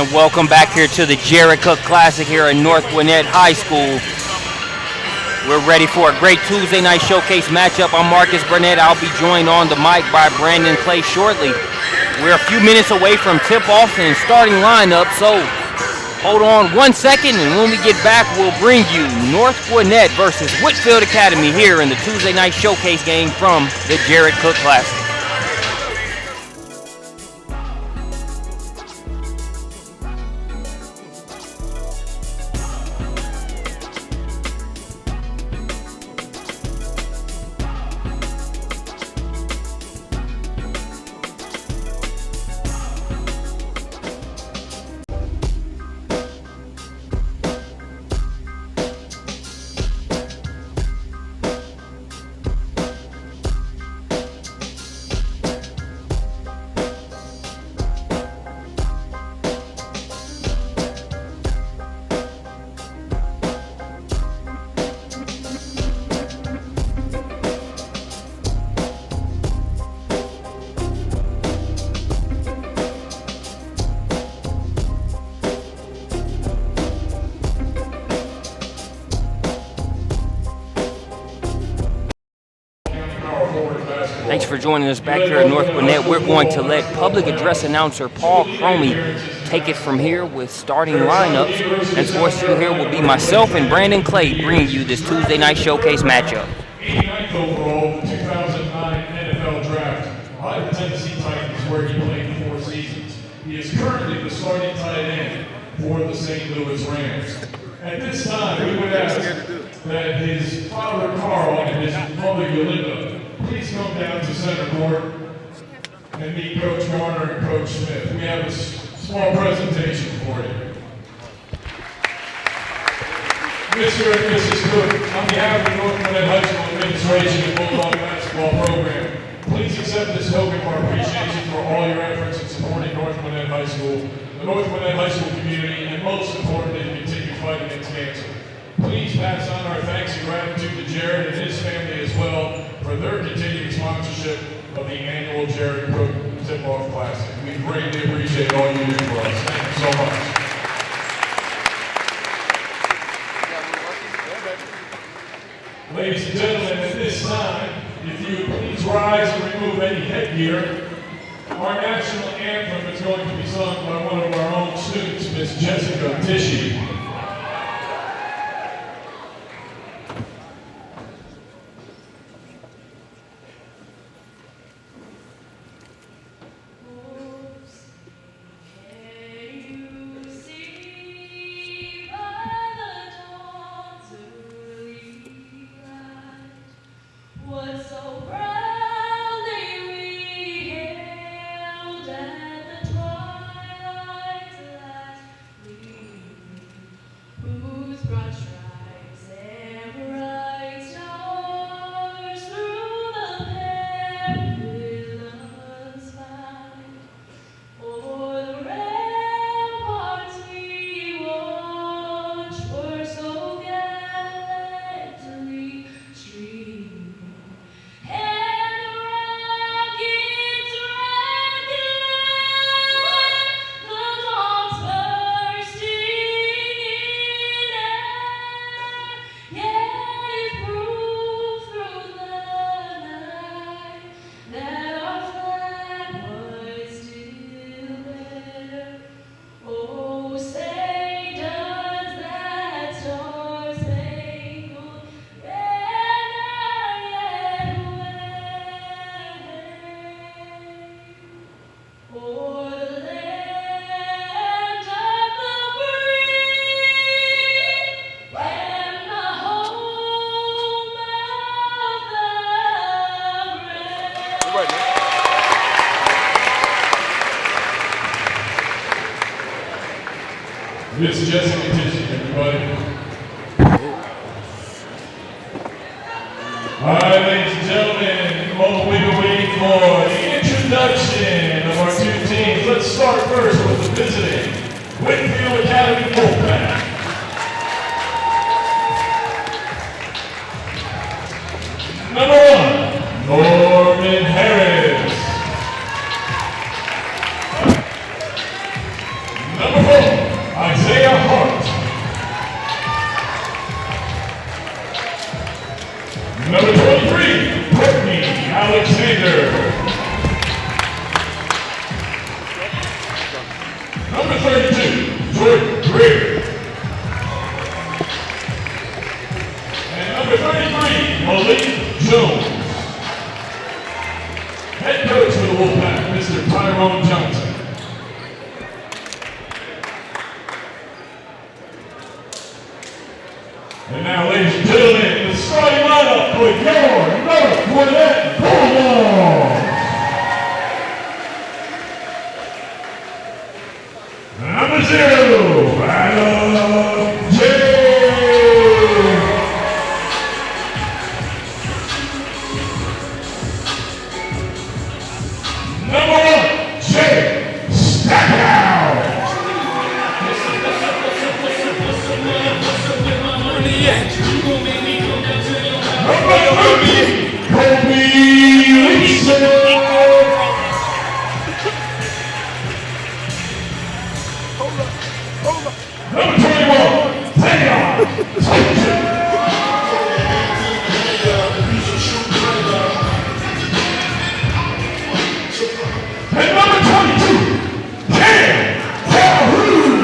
and welcome back here to the Jared Cook Classic here at North Gwinnett High School. We're ready for a great Tuesday night showcase matchup. I'm Marcus Burnett. I'll be joined on the mic by Brandon Clay shortly. We're a few minutes away from tip-off and starting lineup, so hold on 1 second, and when we get back, we'll bring you North Gwinnett versus Whitefield Academy here in the Tuesday night showcase game from the Jared Cook Classic. Thanks for joining us back here at North Gwinnett. We're going to let public address announcer Paul Cromie take it from here with starting lineups. And for us here will be myself and Brandon Clay bringing you this Tuesday night showcase matchup. 89th overall, 2009 NFL Draft. By the Tennessee Titans, where he played 4 seasons. He is currently the starting tight end for the St. Louis Rams. At this time, we would ask that his father Carl and his mother Yolanda please come down to center court and meet Coach Garner and Coach Smith. We have a small presentation for you. Mr. and Mrs. Cook, on behalf of the North Gwinnett High School Administration and Bulldog Basketball Program, please accept this token of our appreciation for all your efforts in supporting North Gwinnett High School, the North Gwinnett High School community, and most importantly, the continued fight against cancer. Please pass on our thanks and gratitude to Jared and his family as well for their continued sponsorship of the annual Jared Cook Tip-Off Classic. We greatly appreciate all you do for us. Thank you so much. Ladies and gentlemen, at this time, if you would please rise and remove any headgear, our national anthem is going to be sung by one of our own students, Miss Jessica Tishy. Miss Jessica Tishy, everybody. All right, ladies and gentlemen, all we were waiting for the introduction of our 2 teams. Let's start first with the visiting Whitefield Academy Wolfpack. Number 1, Norman Harris. Number 4, Number 23, Courtney Alexander. Number 32, Jordan Greer. And number 33, Malik Jones. Head coach for the Wolfpack, Mr. Tyrone Johnson. And now, ladies and gentlemen, the starting lineup for your North Gwinnett Bulldogs. Number 0, Adam J. Number 1, Jay Stackhouse. Number 30, Kobe Lisa. Number 21, Taylor Thompson. And number 22, Cam Calhoun.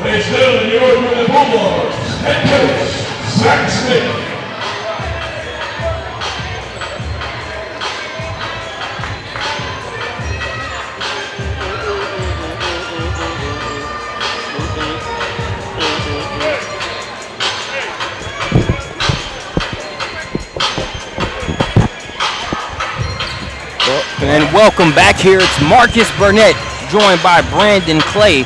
Ladies and gentlemen, your Gwinnett Bulldogs head coach, Zach Smith. And welcome back here. It's Marcus Burnett, joined by Brandon Clay.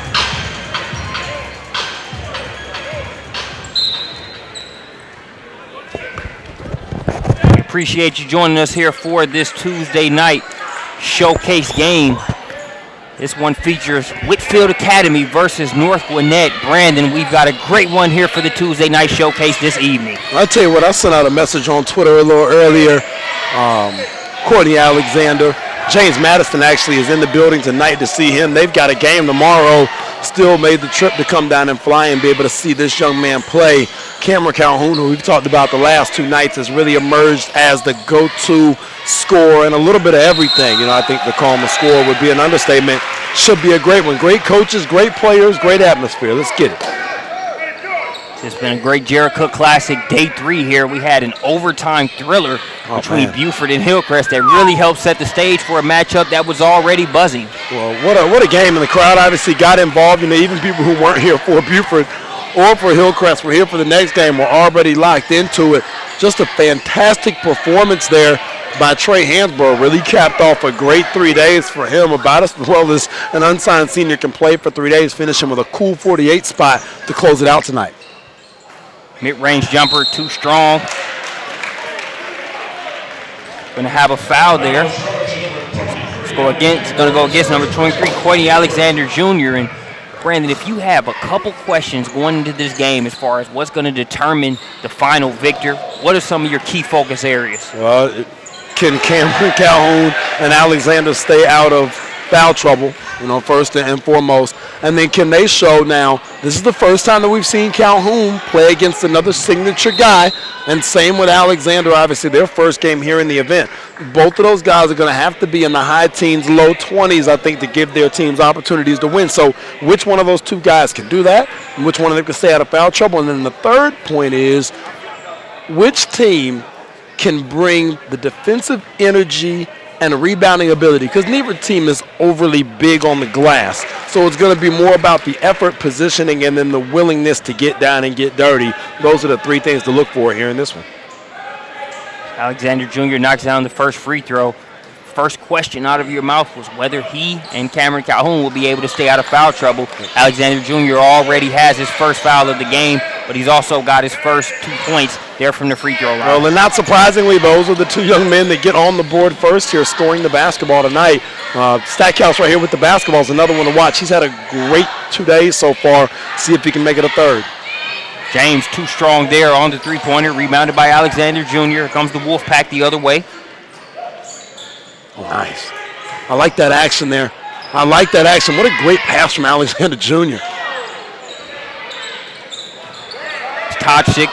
We appreciate you joining us here for this Tuesday night showcase game. This one features Whitefield Academy versus North Gwinnett. Brandon, we've got a great one here for the Tuesday night showcase this evening. I'll tell you what, I sent out a message on Twitter a little earlier. Courtney Alexander. James Madison actually is in the building tonight to see him. They've got a game tomorrow. Still made the trip to come down and fly and be able to see this young man play. Cameron Calhoun, who we've talked about the last 2 nights, has really emerged as the go-to scorer and a little bit of everything. You know, I think to call him a scorer would be an understatement. Should be a great one. Great coaches, great players, great atmosphere. Let's get it. It's been a great Jared Cook Classic Day 3 here. We had an overtime thriller between Buford and Hillcrest that really helped set the stage for a matchup that was already buzzing. Well, what a game, and the crowd obviously got involved. You know, even people who weren't here for Buford or for Hillcrest were here for the next game, were already locked into it. Just a fantastic performance there by Trey Hansborough. Really capped off a great 3 days for him, about as well as an unsigned senior can play for 3 days, finishing with a cool 48 spot to close it out tonight. Mid-range jumper, too strong. Going to have a foul there. It's going to go against number 23, Courtney Alexander Jr. And Brandon, if you have a couple questions going into this game as far as what's going to determine the final victor, what are some of your key focus areas? Well, can Cameron Calhoun and Alexander stay out of foul trouble, you know, first and foremost? And then can they show now, this is the first time that we've seen Calhoun play against another signature guy, and same with Alexander, obviously their first game here in the event. Both of those guys are going to have to be in the high teens, low 20s, I think, to give their teams opportunities to win. So which one of those two guys can do that, and which one of them can stay out of foul trouble? And then the third point is, which team can bring the defensive energy and rebounding ability, because neither team is overly big on the glass. So it's going to be more about the effort, positioning, and then the willingness to get down and get dirty. Those are the three things to look for here in this one. Alexander Jr. knocks down the first free throw. First question out of your mouth was whether he and Cameron Calhoun will be able to stay out of foul trouble. Alexander Jr. already has his first foul of the game, but he's also got his first 2 points there from the free throw line. Well, and not surprisingly, those are the two young men that get on the board first here, scoring the basketball tonight. Stackhouse right here with the basketball is another one to watch. He's had a great 2 days so far. See if he can make it a third. James too strong there on the three-pointer, rebounded by Alexander Jr. Here comes the Wolfpack the other way. Oh, nice. I like that action there. I like that action. What a great pass from Alexander Jr. Toxic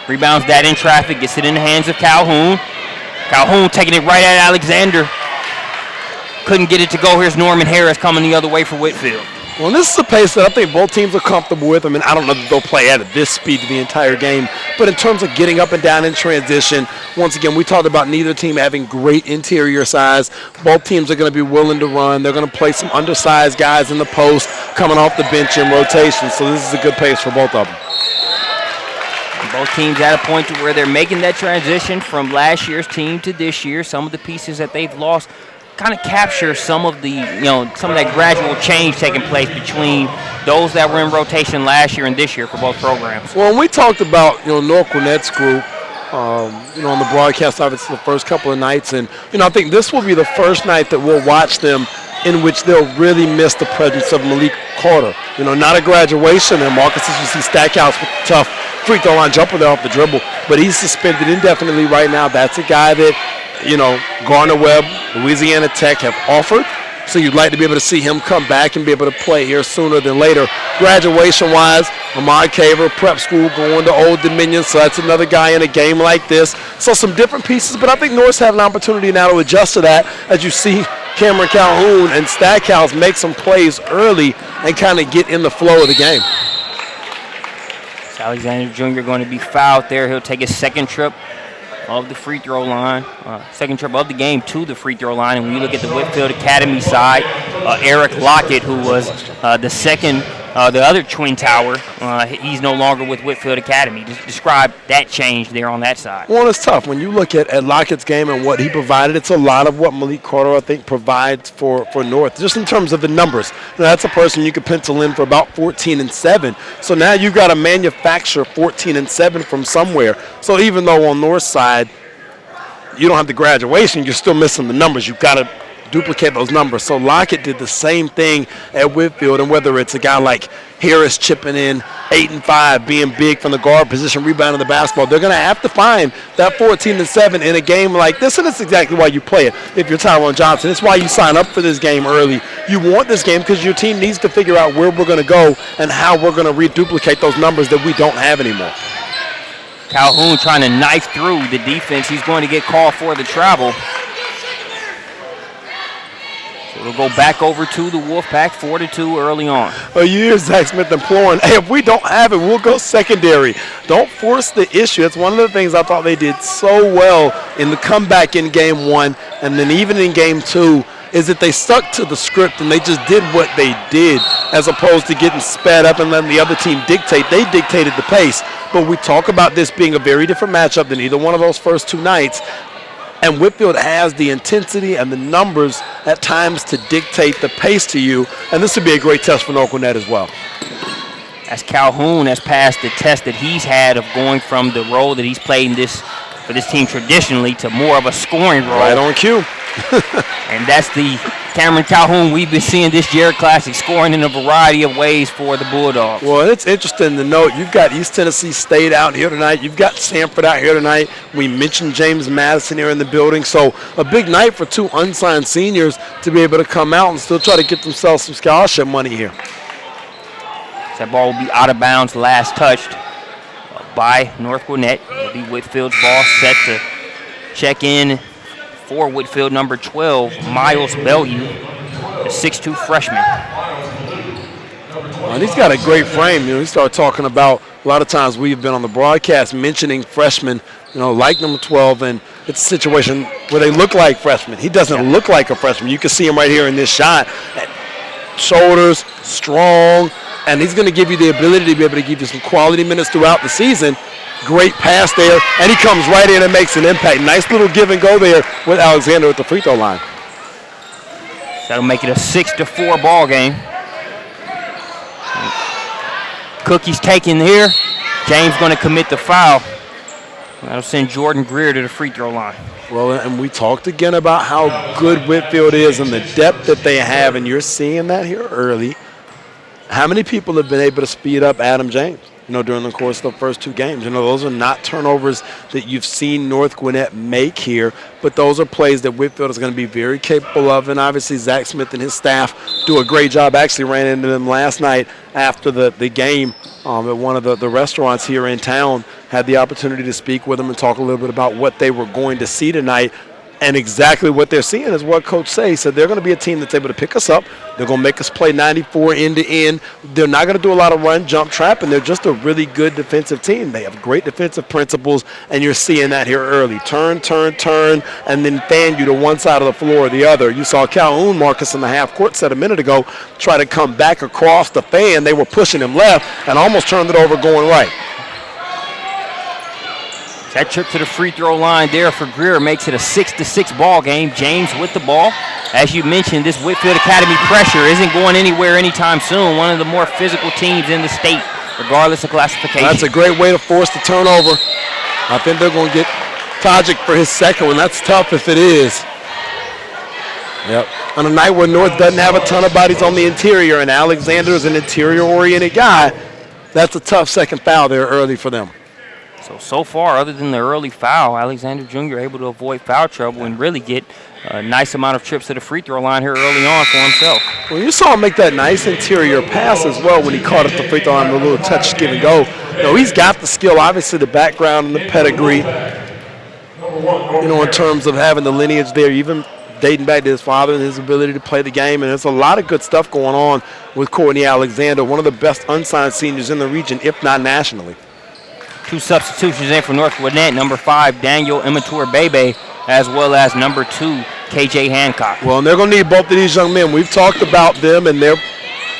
rebounds that in traffic, gets it in the hands of Calhoun. Calhoun taking it right at Alexander. Couldn't get it to go. Here's Norman Harris coming the other way for Whitefield. Well, this is a pace that I think both teams are comfortable with. I mean, I don't know that they'll play at this speed the entire game, but in terms of getting up and down in transition, once again, we talked about neither team having great interior size. Both teams are going to be willing to run. They're going to play some undersized guys in the post coming off the bench in rotation, so this is a good pace for both of them. Both teams at a point to where they're making that transition from last year's team to this year. Some of the pieces that they've lost kind of capture some of the, some of that gradual change taking place between those that were in rotation last year and this year for both programs. Well, when we talked about, North Gwinnett's group, on the broadcast, obviously the first couple of nights, and, I think this will be the first night that we'll watch them in which they'll really miss the presence of Malik Carter. Not a graduation, and Marcus, as you see, Stackhouse with the tough free throw line jumper there off the dribble, but he's suspended indefinitely right now. That's a guy that, Gardner-Webb, Louisiana Tech have offered, so you'd like to be able to see him come back and be able to play here sooner than later. Graduation-wise, Ahmad Caver, prep school, going to Old Dominion, so that's another guy in a game like this. So some different pieces, but I think Norris had an opportunity now to adjust to that as you see Cameron Calhoun and Stackhouse make some plays early and kind of get in the flow of the game. Alexander Jr. going to be fouled there. He'll take his second trip of the free throw line, second trip of the game to the free throw line. And when you look at the Whitefield Academy side, Eric Lockett, who was the other twin tower, he's no longer with Whitefield Academy. Just describe that change there on that side. Well, it's tough. When you look at Lockett's game and what he provided, it's a lot of what Malik Carter, I think, provides for North, just in terms of the numbers. That's a person you could pencil in for about 14 and 7. So now you've got to manufacture 14 and 7 from somewhere. So even though on North's side, you don't have the graduation, you're still missing the numbers. You've got to duplicate those numbers. So Lockett did the same thing at Whitefield, and whether it's a guy like Harris chipping in 8 and 5, being big from the guard position, rebounding the basketball, they're going to have to find that 14 and 7 in a game like this, and that's exactly why you play it. If you're Tyrone Johnson, it's why you sign up for this game early. You want this game because your team needs to figure out where we're going to go and how we're going to reduplicate those numbers that we don't have anymore. Calhoun trying to knife through the defense. He's going to get called for the travel. So it'll go back over to the Wolfpack, 4-2 early on. You hear Zach Smith imploring, hey, if we don't have it, we'll go secondary. Don't force the issue. It's one of the things I thought they did so well in the comeback in game 1 and then even in game 2 is that they stuck to the script and they just did what they did as opposed to getting sped up and letting the other team dictate. They dictated the pace. But we talk about this being a very different matchup than either one of those first 2 nights. And Whitefield has the intensity and the numbers at times to dictate the pace to you. And this would be a great test for North Gwinnett as well. As Calhoun has passed the test that he's had of going from the role that he's played for this team traditionally to more of a scoring role. Right on cue. And that's the Cameron Calhoun we've been seeing this Jarrett Classic, scoring in a variety of ways for the Bulldogs. Well, it's interesting to note you've got East Tennessee State out here tonight. You've got Sanford out here tonight. We mentioned James Madison here in the building. So a big night for 2 unsigned seniors to be able to come out and still try to get themselves some scholarship money here. That ball will be out of bounds, last touched by North Gwinnett. It'll be Whitefield's ball set to check in for Whitefield, number 12, Miles Bellew, the 6'2 freshman. And he's got a great frame. You start talking about a lot of times we've been on the broadcast mentioning freshmen, like number 12, and it's a situation where they look like freshmen. He doesn't look like a freshman. You can see him right here in this shot. Shoulders, strong, and he's going to give you the ability to be able to give you some quality minutes throughout the season. Great pass there, and he comes right in and makes an impact. Nice little give and go there with Alexander at the free throw line. That'll make it a 6-4 ball game. Cookie's taken here. James going to commit the foul. That'll send Jordan Greer to the free throw line. Well, and we talked again about how good Whitefield is and the depth that they have, and you're seeing that here early. How many people have been able to speed up Adam James? during the course of the first 2 games. Those are not turnovers that you've seen North Gwinnett make here, but those are plays that Whitefield is going to be very capable of, and obviously Zach Smith and his staff do a great job. Actually ran into them last night after the game at one of the restaurants here in town. Had the opportunity to speak with them and talk a little bit about what they were going to see tonight. And exactly what they're seeing is what Coach Say said. They're going to be a team that's able to pick us up. They're going to make us play 94 end to end. They're not going to do a lot of run, jump, trap, and they're just a really good defensive team. They have great defensive principles, and you're seeing that here early. Turn, and then fan you to one side of the floor or the other. You saw Calhoun, Marcus in the half court set a minute ago, try to come back across the fan. They were pushing him left and almost turned it over going right. That trip to the free throw line there for Greer makes it a 6-6 ball game. James with the ball. As you mentioned, this Whitefield Academy pressure isn't going anywhere anytime soon. One of the more physical teams in the state, regardless of classification. That's a great way to force the turnover. I think they're going to get Tajik for his second one. That's tough if it is. Yep. On a night where North doesn't have a ton of bodies on the interior and Alexander is an interior-oriented guy, that's a tough second foul there early for them. So far, other than the early foul, Alexander Jr. able to avoid foul trouble and really get a nice amount of trips to the free throw line here early on for himself. Well, you saw him make that nice interior pass as well when he caught at the free throw line, a little touch, give and go. He's got the skill, obviously the background and the pedigree, in terms of having the lineage there, even dating back to his father and his ability to play the game. And there's a lot of good stuff going on with Courtney Alexander, one of the best unsigned seniors in the region, if not nationally. 2 substitutions in for North Gwinnett, number 5, Daniel Immature Bebe, as well as number 2, KJ Hancock. Well, and they're going to need both of these young men. We've talked about them and their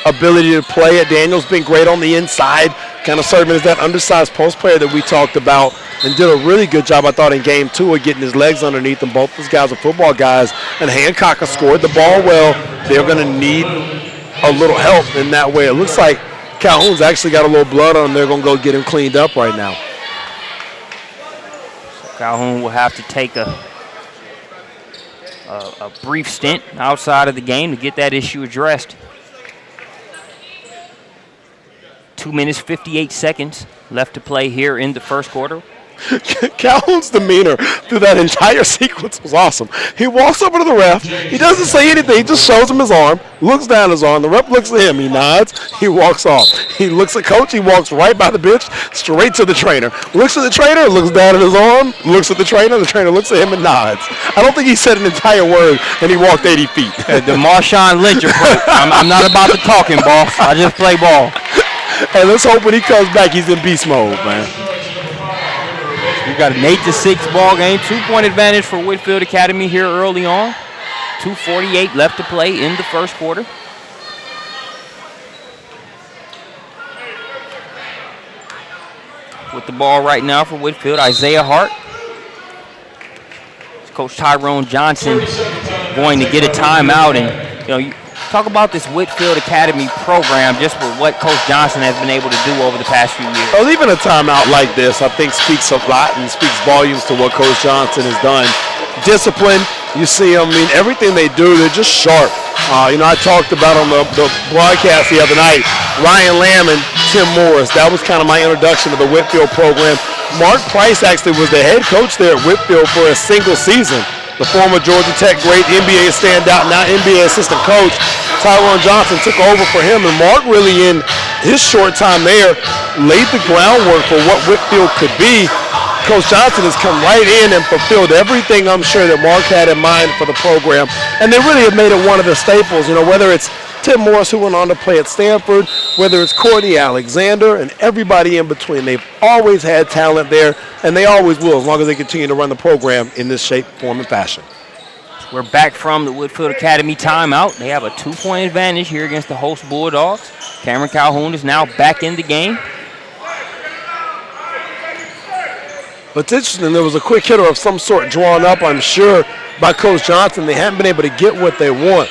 ability to play it. Daniel's been great on the inside, kind of serving as that undersized post player that we talked about, and did a really good job, I thought, in game 2 of getting his legs underneath them. Both those guys are football guys, and Hancock has scored the ball well. They're going to need a little help in that way. It looks like Calhoun's actually got a little blood on him. They're going to go get him cleaned up right now. So Calhoun will have to take a brief stint outside of the game to get that issue addressed. 2 minutes, 58 seconds left to play here in the first quarter. Calhoun's demeanor through that entire sequence was awesome. He walks over to the ref. He doesn't say anything. He just shows him his arm, looks down his arm. The ref looks at him. He nods. He walks off. He looks at coach. He walks right by the bench, straight to the trainer. Looks at the trainer, looks down at his arm, looks at the trainer. The trainer looks at him and nods. I don't think he said an entire word, and he walked 80 feet. The Marshawn Lynch approach. I'm not about the talking, boss. I just play ball. And let's hope when he comes back, he's in beast mode, man. We've got an 8-6 ball game. 2-point advantage for Whitefield Academy here early on. 2:48 left to play in the first quarter. With the ball right now for Whitefield, Isaiah Hart. Coach Tyrone Johnson going to get a timeout. And, you talk about this Whitefield Academy program just for what Coach Johnson has been able to do over the past few years. Well, even a timeout like this, I think, speaks a lot and speaks volumes to what Coach Johnson has done. Discipline, you see them, everything they do, they're just sharp. I talked about on the broadcast the other night, Ryan Lamb and Tim Morris. That was kind of my introduction to the Whitefield program. Mark Price actually was the head coach there at Whitefield for a single season. The former Georgia Tech great NBA standout, now NBA assistant coach, Tyrone Johnson took over for him, and Mark really in his short time there laid the groundwork for what Whitefield could be. Coach Johnson has come right in and fulfilled everything I'm sure that Mark had in mind for the program, and they really have made it one of the staples, whether it's Tim Morris, who went on to play at Stanford, whether it's Courtney Alexander and everybody in between. They've always had talent there, and they always will as long as they continue to run the program in this shape, form, and fashion. We're back from the Whitefield Academy timeout. They have a 2-point advantage here against the host Bulldogs. Cameron Calhoun is now back in the game. But it's interesting, there was a quick hitter of some sort drawn up, I'm sure, by Coach Johnson. They haven't been able to get what they want.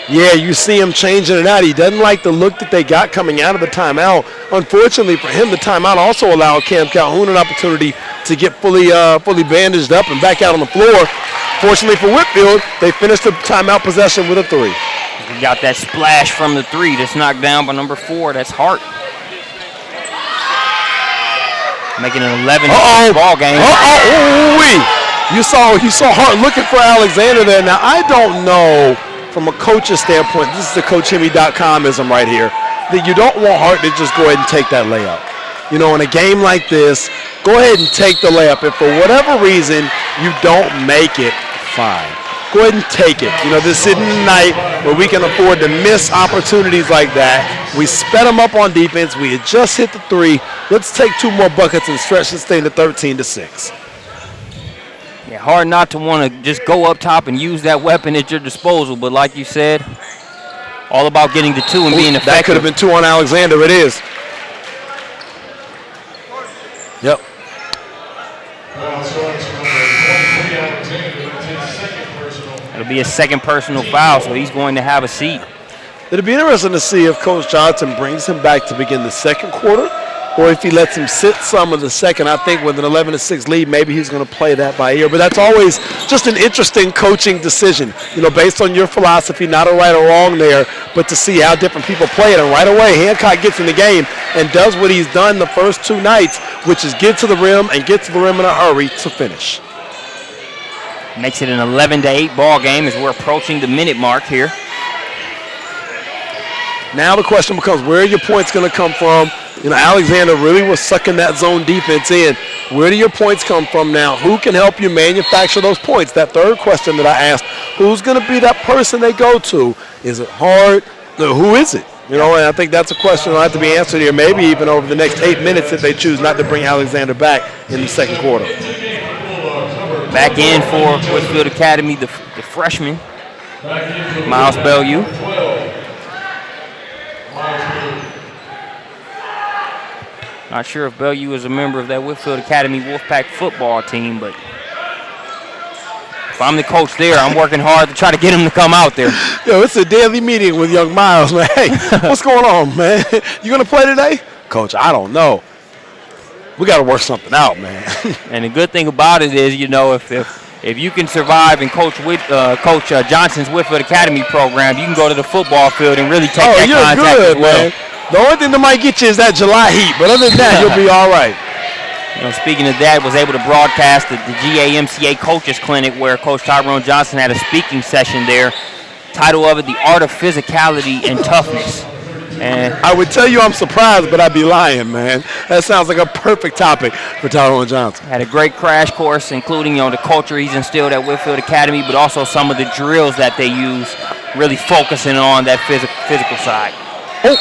Yeah, you see him changing it out. He doesn't like the look that they got coming out of the timeout. Unfortunately for him, the timeout also allowed Cam Calhoun an opportunity to get fully bandaged up and back out on the floor. Fortunately for Whitefield, they finished the timeout possession with a 3. We got that splash from the 3 that's knocked down by number 4. That's Hart. Making an 11 ball game. You saw Hart looking for Alexander there. Now, I don't know from a coach's standpoint, this is the CoachHimmy.com-ism right here, that you don't want Hart to just go ahead and take that layup. You know, in a game like this, go ahead and take the layup. If for whatever reason you don't make it, fine. Go ahead and take it. You know, this isn't a night where we can afford to miss opportunities like that. We sped them up on defense. We had just hit the 3. Let's take 2 more buckets and stretch this thing to 13-6. Yeah, hard not to want to just go up top and use that weapon at your disposal. But like you said, all about getting the 2 and being effective. That could have been 2 on Alexander. It is. Yep. It'll be a second personal foul, so he's going to have a seat. It'll be interesting to see if Coach Johnson brings him back to begin the second quarter or if he lets him sit some of the second. I think with an 11-6 lead, maybe he's going to play that by ear. But that's always just an interesting coaching decision, you know, based on your philosophy, not a right or wrong there, but to see how different people play it. And right away, Hancock gets in the game and does what he's done the first 2 nights, which is get to the rim and get to the rim in a hurry to finish. Makes it an 11-8 ball game as we're approaching the minute mark here. Now the question becomes, where are your points going to come from? You know, Alexander really was sucking that zone defense in. Where do your points come from now? Who can help you manufacture those points? That third question that I asked, who's going to be that person they go to? Is it Hart? No, who is it? You know, and I think that's a question that'll have to be answered here, maybe even over the next 8 minutes if they choose not to bring Alexander back in the second quarter. Back in for Whitefield Academy, the freshman, Miles Bellew. Not sure if Bellew is a member of that Whitefield Academy Wolfpack football team, but if I'm the coach there, I'm working hard to try to get him to come out there. Yo, it's a daily meeting with young Miles, man. Hey, what's going on, man? You going to play today? Coach, I don't know. We got to work something out, man. And the good thing about it is, you know, if you can survive in Coach Johnson's Whitefield Academy program, you can go to the football field and really take that contact good, as well. Man. The only thing that might get you is that July heat, but other than that, you'll be all right. You know, speaking of that, was able to broadcast the GAMCA Coaches Clinic where Coach Tyrone Johnson had a speaking session there. Title of it, The Art of Physicality and Toughness. And I would tell you I'm surprised, but I'd be lying, man. That sounds like a perfect topic for Tyrone Johnson. Had a great crash course, including, you know, the culture he's instilled at Whitefield Academy, but also some of the drills that they use, really focusing on that physical side. Oh.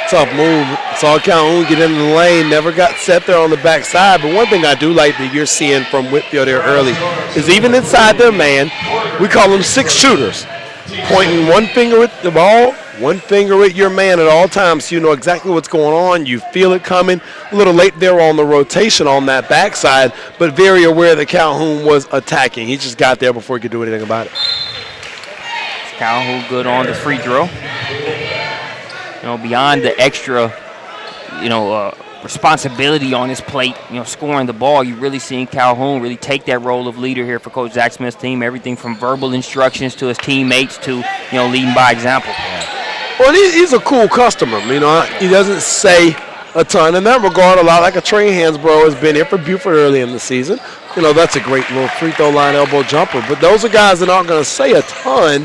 Tough move. Saw Calhoun get into the lane, never got set there on the backside. But one thing I do like that you're seeing from Whitefield there early is even inside their man, we call them 6 shooters. Pointing one finger at the ball, one finger at your man at all times so you know exactly what's going on. You feel it coming. A little late there on the rotation on that backside, but very aware that Calhoun was attacking. He just got there before he could do anything about it. Calhoun good on the free throw. You know, beyond the extra, you know, responsibility on his plate, you know, scoring the ball, you're really seeing Calhoun really take that role of leader here for Coach Zach Smith's team. Everything from verbal instructions to his teammates to, you know, leading by example. Well, he's a cool customer. You know, he doesn't say a ton in that regard. A lot like a Trey Hansborough has been here for Buford early in the season. You know, that's a great little free throw line elbow jumper. But those are guys that aren't going to say a ton,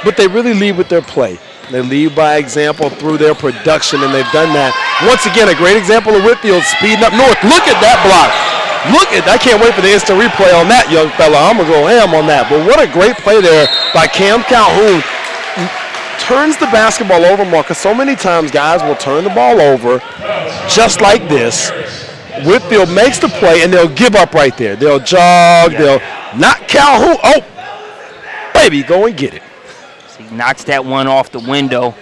but they really lead with their play. They lead by example through their production, and they've done that. Once again, a great example of Whitefield speeding up north. Look at that block. I can't wait for the instant replay on that, young fella. I'm going to go ham on that. But what a great play there by Cam Calhoun. Turns the basketball over, Marcus. So many times guys will turn the ball over just like this. Whitefield makes the play, and they'll give up right there. They'll jog. They'll not Calhoun. Oh, baby, go and get it. He knocks that one off the window,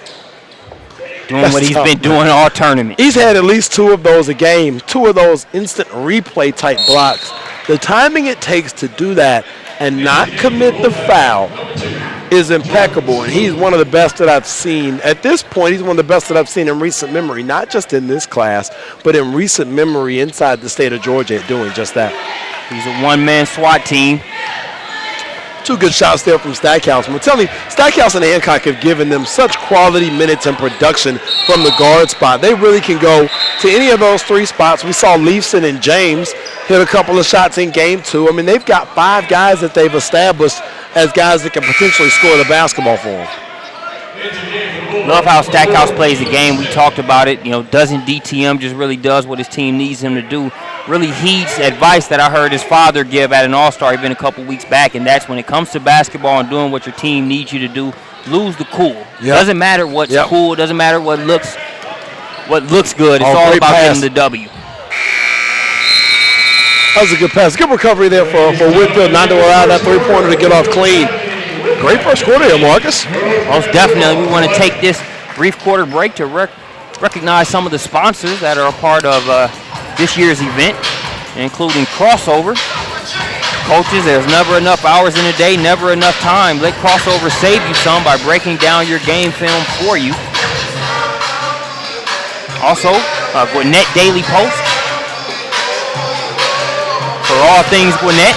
doing what he's been doing all tournament. He's had at least 2 of those a game, 2 of those instant replay type blocks. The timing it takes to do that and not commit the foul is impeccable, and he's one of the best that I've seen. At this point, he's one of the best that I've seen in recent memory, not just in this class, but in recent memory inside the state of Georgia at doing just that. He's a one-man SWAT team. Two good shots there from Stackhouse. I'm telling you, Stackhouse and Hancock have given them such quality minutes and production from the guard spot. They really can go to any of those three spots. We saw Leifson and James hit a couple of shots in game 2. I mean, they've got 5 guys that they've established as guys that can potentially score the basketball for them. Love how Stackhouse plays the game. We talked about it. You know, doesn't DTM, just really does what his team needs him to do. Really heeds advice that I heard his father give at an All-Star event a couple weeks back, and that's when it comes to basketball and doing what your team needs you to do, lose the cool. Yep. Doesn't matter what's cool. Doesn't matter what looks good. It's all about getting the W. That was a good pass. Good recovery there for Whitefield not to allow that three-pointer to get off clean. Great first quarter here, Marcus. Most definitely. We want to take this brief quarter break to recognize some of the sponsors that are a part of this year's event, including Crossover. Coaches, there's never enough hours in a day, never enough time. Let Crossover save you some by breaking down your game film for you. Also, Gwinnett Daily Post for all things Gwinnett.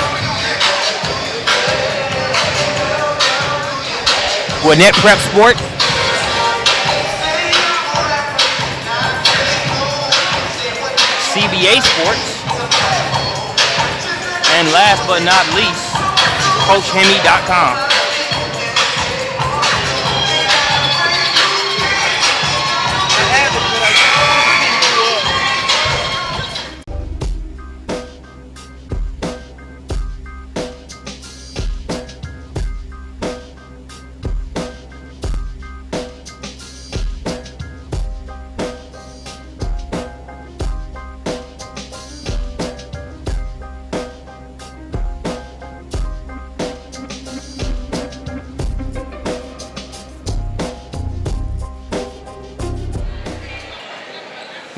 Gwinnett Prep Sport. CBA Sports. And last but not least, CoachHemi.com.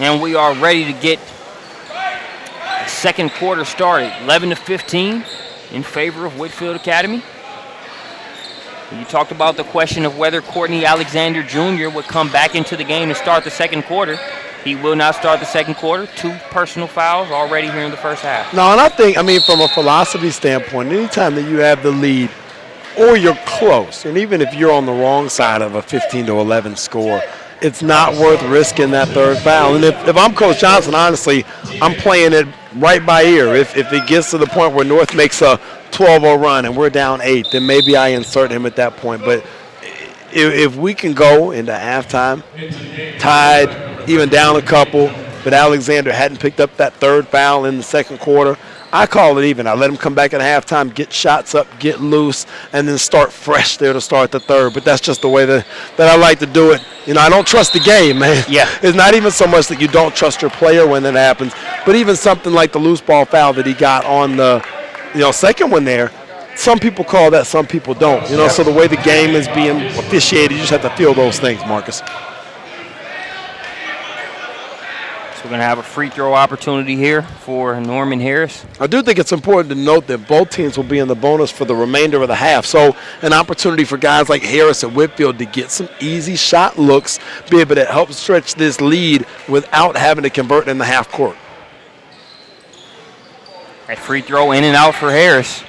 And we are ready to get the second quarter started. 11-15 in favor of Whitefield Academy. You talked about the question of whether Courtney Alexander Jr. would come back into the game to start the second quarter. He will not start the second quarter. 2 personal fouls already here in the first half. No, and I think, from a philosophy standpoint, anytime that you have the lead or you're close, and even if you're on the wrong side of a 15-11 score, it's not worth risking that third foul. And if I'm Coach Johnson, honestly, I'm playing it right by ear. If it gets to the point where North makes a 12-0 run and we're down 8, then maybe I insert him at that point. But if we can go into halftime, tied, even down a couple, but Alexander hadn't picked up that third foul in the second quarter, I call it even. I let him come back at halftime, get shots up, get loose, and then start fresh there to start the third. But that's just the way that I like to do it. I don't trust the game, man. Yeah. It's not even so much that you don't trust your player when that happens, but even something like the loose ball foul that he got on the second one there, some people call that, some people don't. So the way the game is being officiated, you just have to feel those things, Marcus. So we're going to have a free throw opportunity here for Norman Harris. I do think it's important to note that both teams will be in the bonus for the remainder of the half. So an opportunity for guys like Harris and Whitefield to get some easy shot looks, be able to help stretch this lead without having to convert in the half court. That free throw in and out for Harris.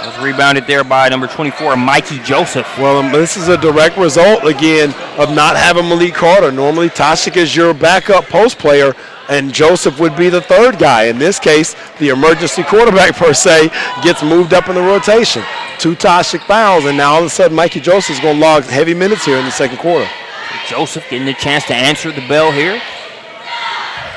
It was rebounded there by number 24, Mikey Joseph. Well, this is a direct result, again, of not having Malik Carter. Normally, Toshik is your backup post player, and Joseph would be the third guy. In this case, the emergency quarterback, per se, gets moved up in the rotation. 2 Toshik fouls, and now all of a sudden, Mikey Joseph is going to log heavy minutes here in the second quarter. Joseph getting the chance to answer the bell here.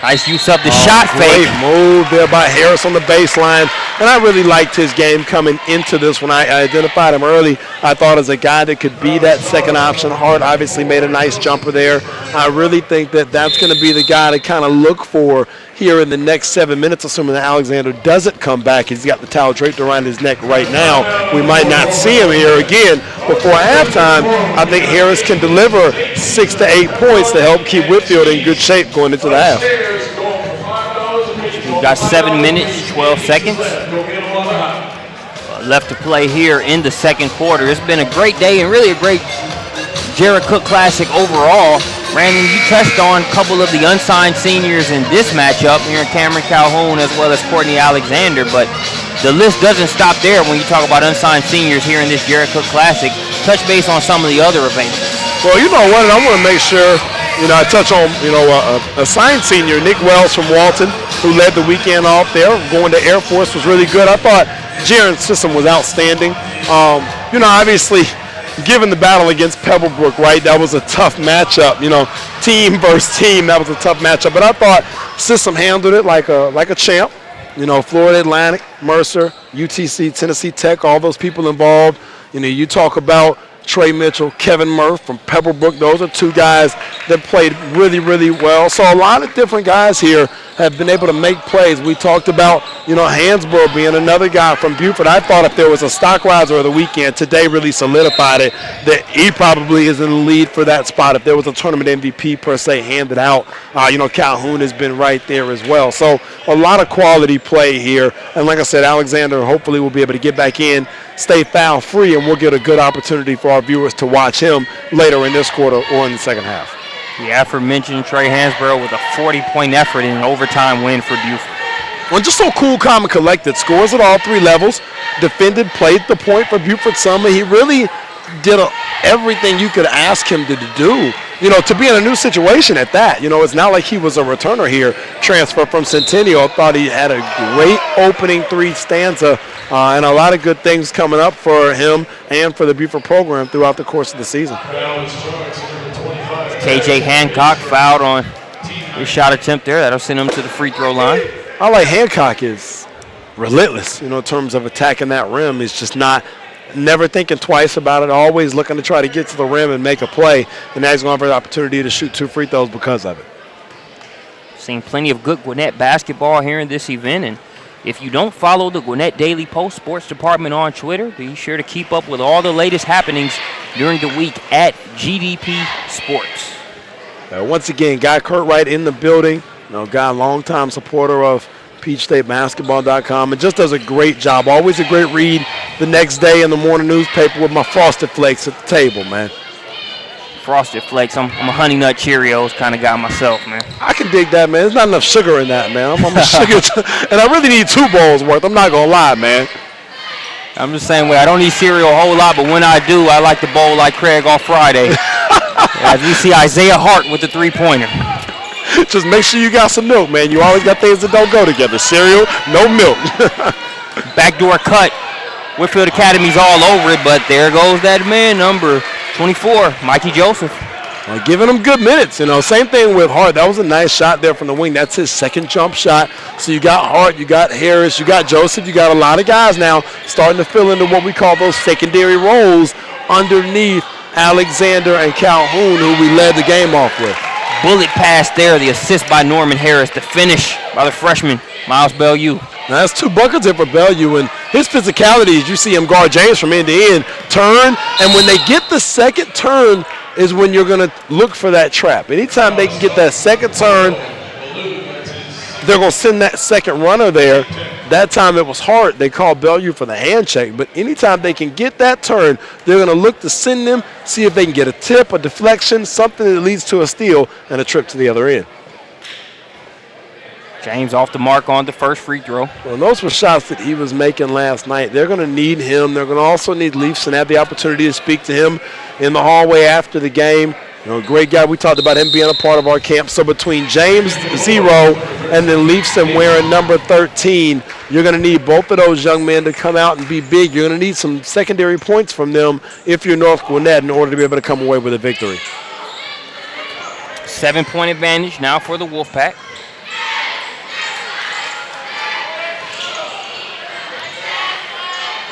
Nice use of the shot fake. Great move there by Harris on the baseline. And I really liked his game coming into this when I identified him early. I thought as a guy that could be that second option. Hart obviously made a nice jumper there. I really think that that's going to be the guy to kind of look for here in the next 7 minutes, assuming that Alexander doesn't come back. He's got the towel draped around his neck right now. We might not see him here again before halftime. I think Harris can deliver 6 to 8 points to help keep Whitefield in good shape going into the half. We've got 7 minutes, 12 seconds left to play here in the second quarter. It's been a great day and really a great Jared Cook Classic overall. Brandon, you touched on a couple of the unsigned seniors in this matchup here in Cameron Calhoun as well as Courtney Alexander, but the list doesn't stop there when you talk about unsigned seniors here in this Jared Cook Classic. Touch base on some of the other events. Well, you know what? I want to make sure, I touch on, a signed senior, Nick Wells from Walton, who led the weekend off there. Going to Air Force was really good. I thought Jaren's system was outstanding. Obviously, given the battle against Pebblebrook, right, that was a tough matchup. Team versus team, that was a tough matchup. But I thought system handled it like a champ. Florida Atlantic, Mercer, UTC, Tennessee Tech, all those people involved. You talk about Trey Mitchell, Kevin Murph from Pebblebrook. Those are two guys that played really, really well. So a lot of different guys here have been able to make plays. We talked about, Hansborough being another guy from Buford. I thought if there was a stock riser of the weekend, today really solidified it, that he probably is in the lead for that spot. If there was a tournament MVP per se handed out, Calhoun has been right there as well. So a lot of quality play here. And like I said, Alexander hopefully will be able to get back in, stay foul free, and we'll get a good opportunity for our viewers to watch him later in this quarter or in the second half. The aforementioned Trey Hansborough with a 40-point effort in an overtime win for Buford. Well, just so cool, calm, and collected. Scores at all three levels. Defended, played the point for Buford Summer. He really did everything you could ask him to do. To be in a new situation at that. It's not like he was a returner here. Transfer from Centennial. Thought he had a great opening three stanza and a lot of good things coming up for him and for the Buford program throughout the course of the season. KJ Hancock fouled on his shot attempt there. That'll send him to the free throw line. I like Hancock is relentless, in terms of attacking that rim. He's just never thinking twice about it, always looking to try to get to the rim and make a play. And now he's going to have the opportunity to shoot 2 free throws because of it. Seen plenty of good Gwinnett basketball here in this event. And if you don't follow the Gwinnett Daily Post Sports Department on Twitter, be sure to keep up with all the latest happenings during the week at GDP Sports. Once again, Guy Curtright in the building. Guy, longtime supporter of PeachStateBasketball.com, and just does a great job. Always a great read the next day in the morning newspaper with my Frosted Flakes at the table, man. Frosted Flakes. I'm a Honey Nut Cheerios kind of guy myself, man. I can dig that, man. There's not enough sugar in that, man. I'm a sugar, and I really need 2 bowls worth. I'm not going to lie, man. I'm the same way. I don't eat cereal a whole lot, but when I do, I like to bowl like Craig off Friday. As we see Isaiah Hart with the 3-pointer. Just make sure you got some milk, man. You always got things that don't go together. Cereal, no milk. Backdoor cut. Whitefield Academy's all over it, but there goes that man, number 24, Mikey Joseph. Giving him good minutes, Same thing with Hart. That was a nice shot there from the wing. That's his second jump shot. So you got Hart, you got Harris, you got Joseph. You got a lot of guys now starting to fill into what we call those secondary roles underneath Alexander and Calhoun, who we led the game off with. Bullet pass there, the assist by Norman Harris, the finish by the freshman, Miles Bellew. Now that's 2 buckets in for Bellew, and his physicality is you see him guard James from end to end, turn, and when they get the second turn is when you're going to look for that trap. Anytime they can get that second turn, they're going to send that second runner there. That time it was hard. They called Bellew for the hand check. But anytime they can get that turn, they're going to look to send them, see if they can get a tip, a deflection, something that leads to a steal and a trip to the other end. James off the mark on the first free throw. Well, those were shots that he was making last night. They're going to need him. They're going to also need Leafson. Have the opportunity to speak to him in the hallway after the game. Great guy. We talked about him being a part of our camp. So between James, 0, and then Leafson wearing number 13, you're going to need both of those young men to come out and be big. You're going to need some secondary points from them if you're North Gwinnett in order to be able to come away with a victory. 7-point advantage now for the Wolfpack.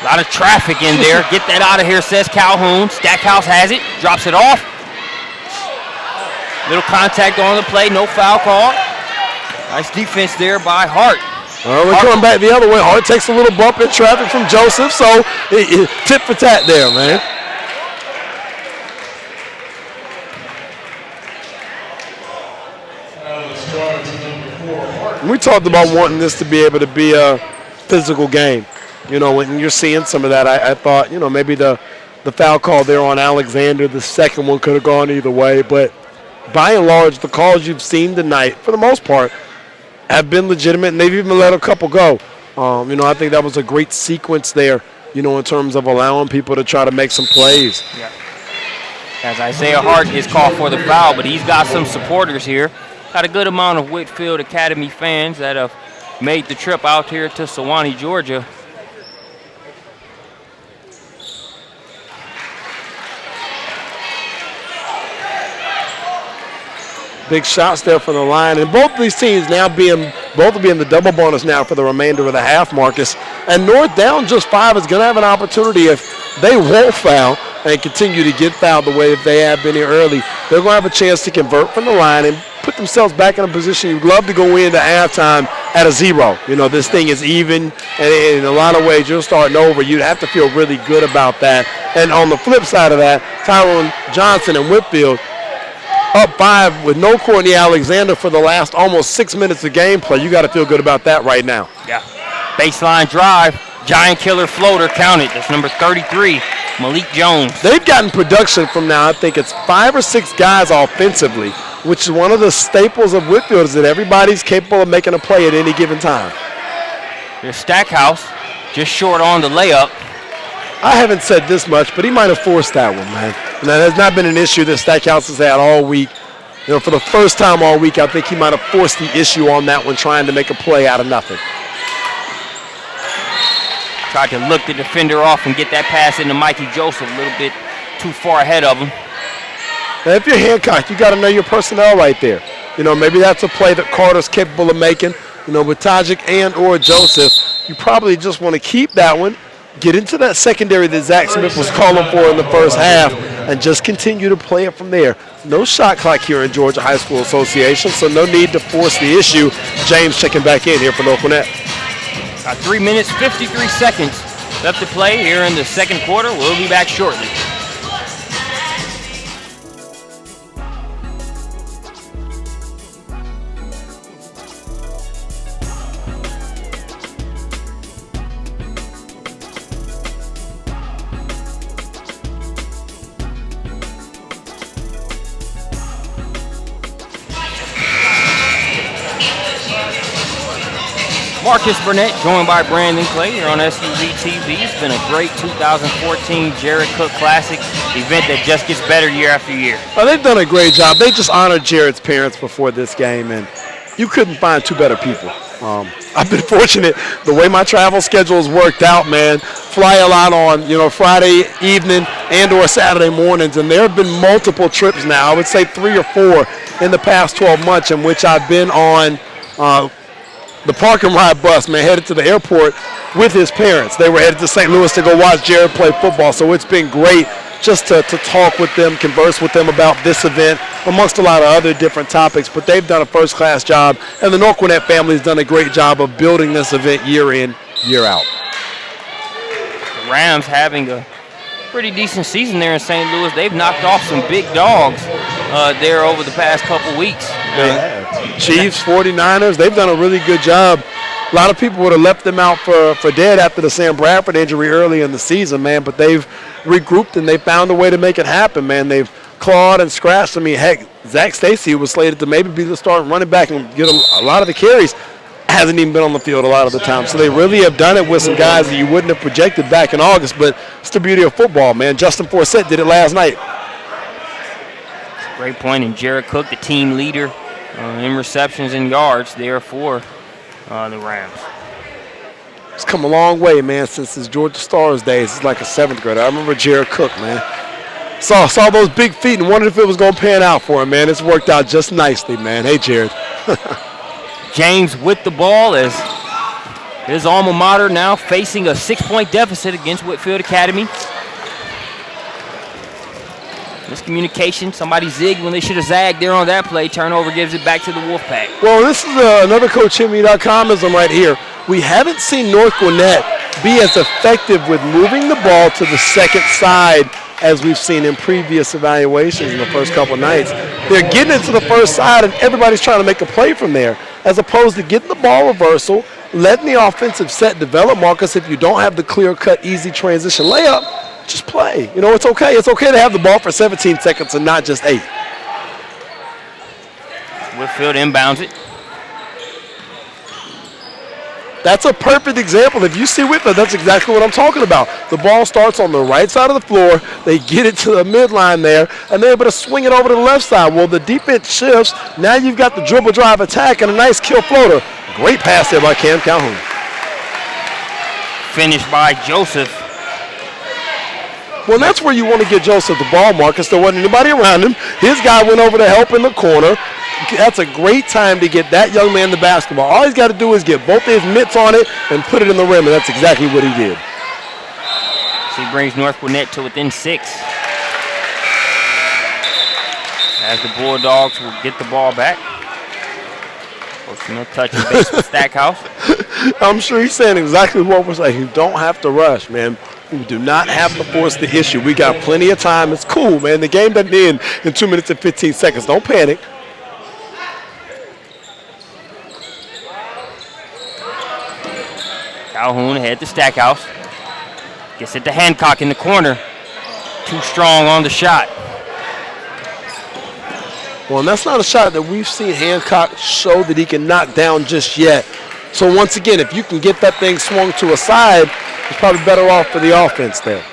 A lot of traffic in there. Get that out of here, says Calhoun. Stackhouse has it, drops it off. Little contact on the play, no foul call. Nice defense there by Hart. We're coming back the other way. Hart takes a little bump in traffic from Joseph, so tit for tat there, man. We talked about wanting this to be able to be a physical game. When you're seeing some of that, I thought, maybe the foul call there on Alexander, the second one could have gone either way. But by and large, the calls you've seen tonight, for the most part, have been legitimate, and they've even let a couple go. I think that was a great sequence there, in terms of allowing people to try to make some plays. Yeah. As Isaiah Hart is called for the foul, but he's got some supporters here. Got a good amount of Whitefield Academy fans that have made the trip out here to Sewanee, Georgia. Big shots there from the line, and both of these teams now will be in the double bonus now for the remainder of the half, Marcus. And North down just 5 is going to have an opportunity if they won't foul and continue to get fouled the way that they have been here early. They're going to have a chance to convert from the line and put themselves back in a position you'd love to go into halftime at a 0. This thing is even, and in a lot of ways you're starting over. You'd have to feel really good about that. And on the flip side of that, Tyrone Johnson and Whitefield up 5 with no Courtney Alexander for the last almost 6 minutes of gameplay. You got to feel good about that right now. Yeah. Baseline drive, giant killer floater counted. That's number 33, Malik Jones. They've gotten production from now, I think it's 5 or 6 guys offensively, which is one of the staples of Whitefield is that everybody's capable of making a play at any given time. There's Stackhouse, just short on the layup. I haven't said this much, but he might have forced that one, man. And that has not been an issue that Stackhouse has had all week. For the first time all week, I think he might have forced the issue on that one, trying to make a play out of nothing. Tried to look the defender off and get that pass into Mikey Joseph, a little bit too far ahead of him. And if you're Hancock, you got to know your personnel right there. Maybe that's a play that Carter's capable of making. With Tajik and or Joseph, you probably just want to keep that one, get into that secondary that Zach Smith was calling for in the first half, and just continue to play it from there. No shot clock here in Georgia High School Association, so no need to force the issue. James checking back in here for North Gwinnett. 3 minutes, 53 seconds left to play here in the second quarter. We'll be back shortly. Marcus Burnett, joined by Brandon Clay here on SUVtv. It's been a great 2014 Jared Cook Classic event that just gets better year after year. Well, they've done a great job. They just honored Jared's parents before this game, and you couldn't find 2 better people. I've been fortunate the way my travel schedule has worked out, man. Fly a lot on, Friday evening and or Saturday mornings, and there have been multiple trips now. I would say 3 or 4 in the past 12 months in which I've been on the park and ride bus, man, headed to the airport with his parents. They were headed to St. Louis to go watch Jared play football, so it's been great just to talk with them, converse with them about this event, amongst a lot of other different topics. But they've done a first-class job, and the North Gwinnett family has done a great job of building this event year in, year out. The Rams having a pretty decent season there in St. Louis. They've knocked off some big dogs there over the past couple weeks. Chiefs, 49ers, they've done a really good job. A lot of people would have left them out for dead after the Sam Bradford injury early in the season, man, but they've regrouped and they found a way to make it happen, man. They've clawed and scratched. I mean, heck, Zach Stacy was slated to maybe be the starting running back and get a lot of the carries. Hasn't even been on the field a lot of the time. So they really have done it with some guys that you wouldn't have projected back in August, but it's the beauty of football, man. Justin Forsett did it last night. Great point, and Jared Cook, the team leader in receptions and yards there for the Rams. It's come a long way, man, since his Georgia Stars days. It's like a 7th grader. I remember Jared Cook, man. Saw those big feet and wondered if it was going to pan out for him, man. It's worked out just nicely, man. Hey, Jared. James with the ball as his alma mater now facing a 6-point deficit against Whitefield Academy. Miscommunication. Somebody zigged when they should have zagged there on that play. Turnover gives it back to the Wolfpack. Well, this is another CoachHitMe.comism right here. We haven't seen North Gwinnett be as effective with moving the ball to the second side as we've seen in previous evaluations in the first couple of nights. They're getting it to the first side, and everybody's trying to make a play from there, as opposed to getting the ball reversal, letting the offensive set develop. Marcus, if you don't have the clear-cut, easy transition layup, just play. You know, it's okay. It's okay to have the ball for 17 seconds and not just 8. Whitefield inbounds it. That's a perfect example. If you see Whitfield, that's exactly what I'm talking about. The ball starts on the right side of the floor. They get it to the midline there, and they're able to swing it over to the left side. Well, the defense shifts. Now you've got the dribble drive attack and a nice kill floater. Great pass there by Cam Calhoun. Finished by Joseph. Well, that's where you want to get Joseph the ball, Marcus. There wasn't anybody around him. His guy went over to help in the corner. That's a great time to get that young man the basketball. All he's got to do is get both of his mitts on it and put it in the rim, and that's exactly what he did. So he brings North Gwinnett to within 6. As the Bulldogs will get the ball back. Coach Smith touching base with Stackhouse. I'm sure he's saying exactly what we're saying. You don't have to rush, man. We do not have to force the issue. We got plenty of time. It's cool, man. The game doesn't end in 2 minutes and 15 seconds. Don't panic. Calhoun ahead to Stackhouse. Gets it to Hancock in the corner. Too strong on the shot. Well, and that's not a shot that we've seen Hancock show that he can knock down just yet. So once again, if you can get that thing swung to a side, it's probably better off for the offense there.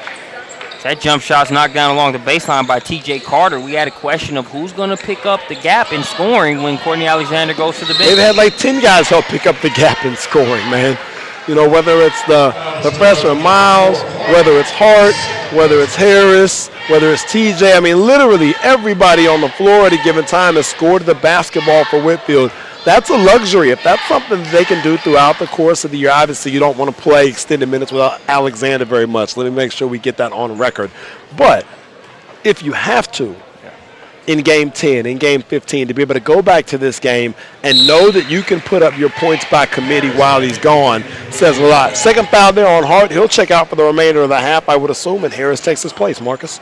That jump shot's knocked down along the baseline by T.J. Carter. We had a question of who's going to pick up the gap in scoring when Courtney Alexander goes to the bench. They've had like 10 guys help pick up the gap in scoring, man. You know, whether it's the freshman Miles, whether it's Hart, whether it's Harris, whether it's TJ. I mean, literally everybody on the floor at a given time has scored the basketball for Whitfield. That's a luxury. If that's something that they can do throughout the course of the year, obviously you don't want to play extended minutes without Alexander very much. Let me make sure we get that on record. But if you have to, in game 10, in game 15, to be able to go back to this game and know that you can put up your points by committee while he's gone says a lot. Second foul there on Hart. He'll check out for the remainder of the half, I would assume, and Harris takes his place, Marcus.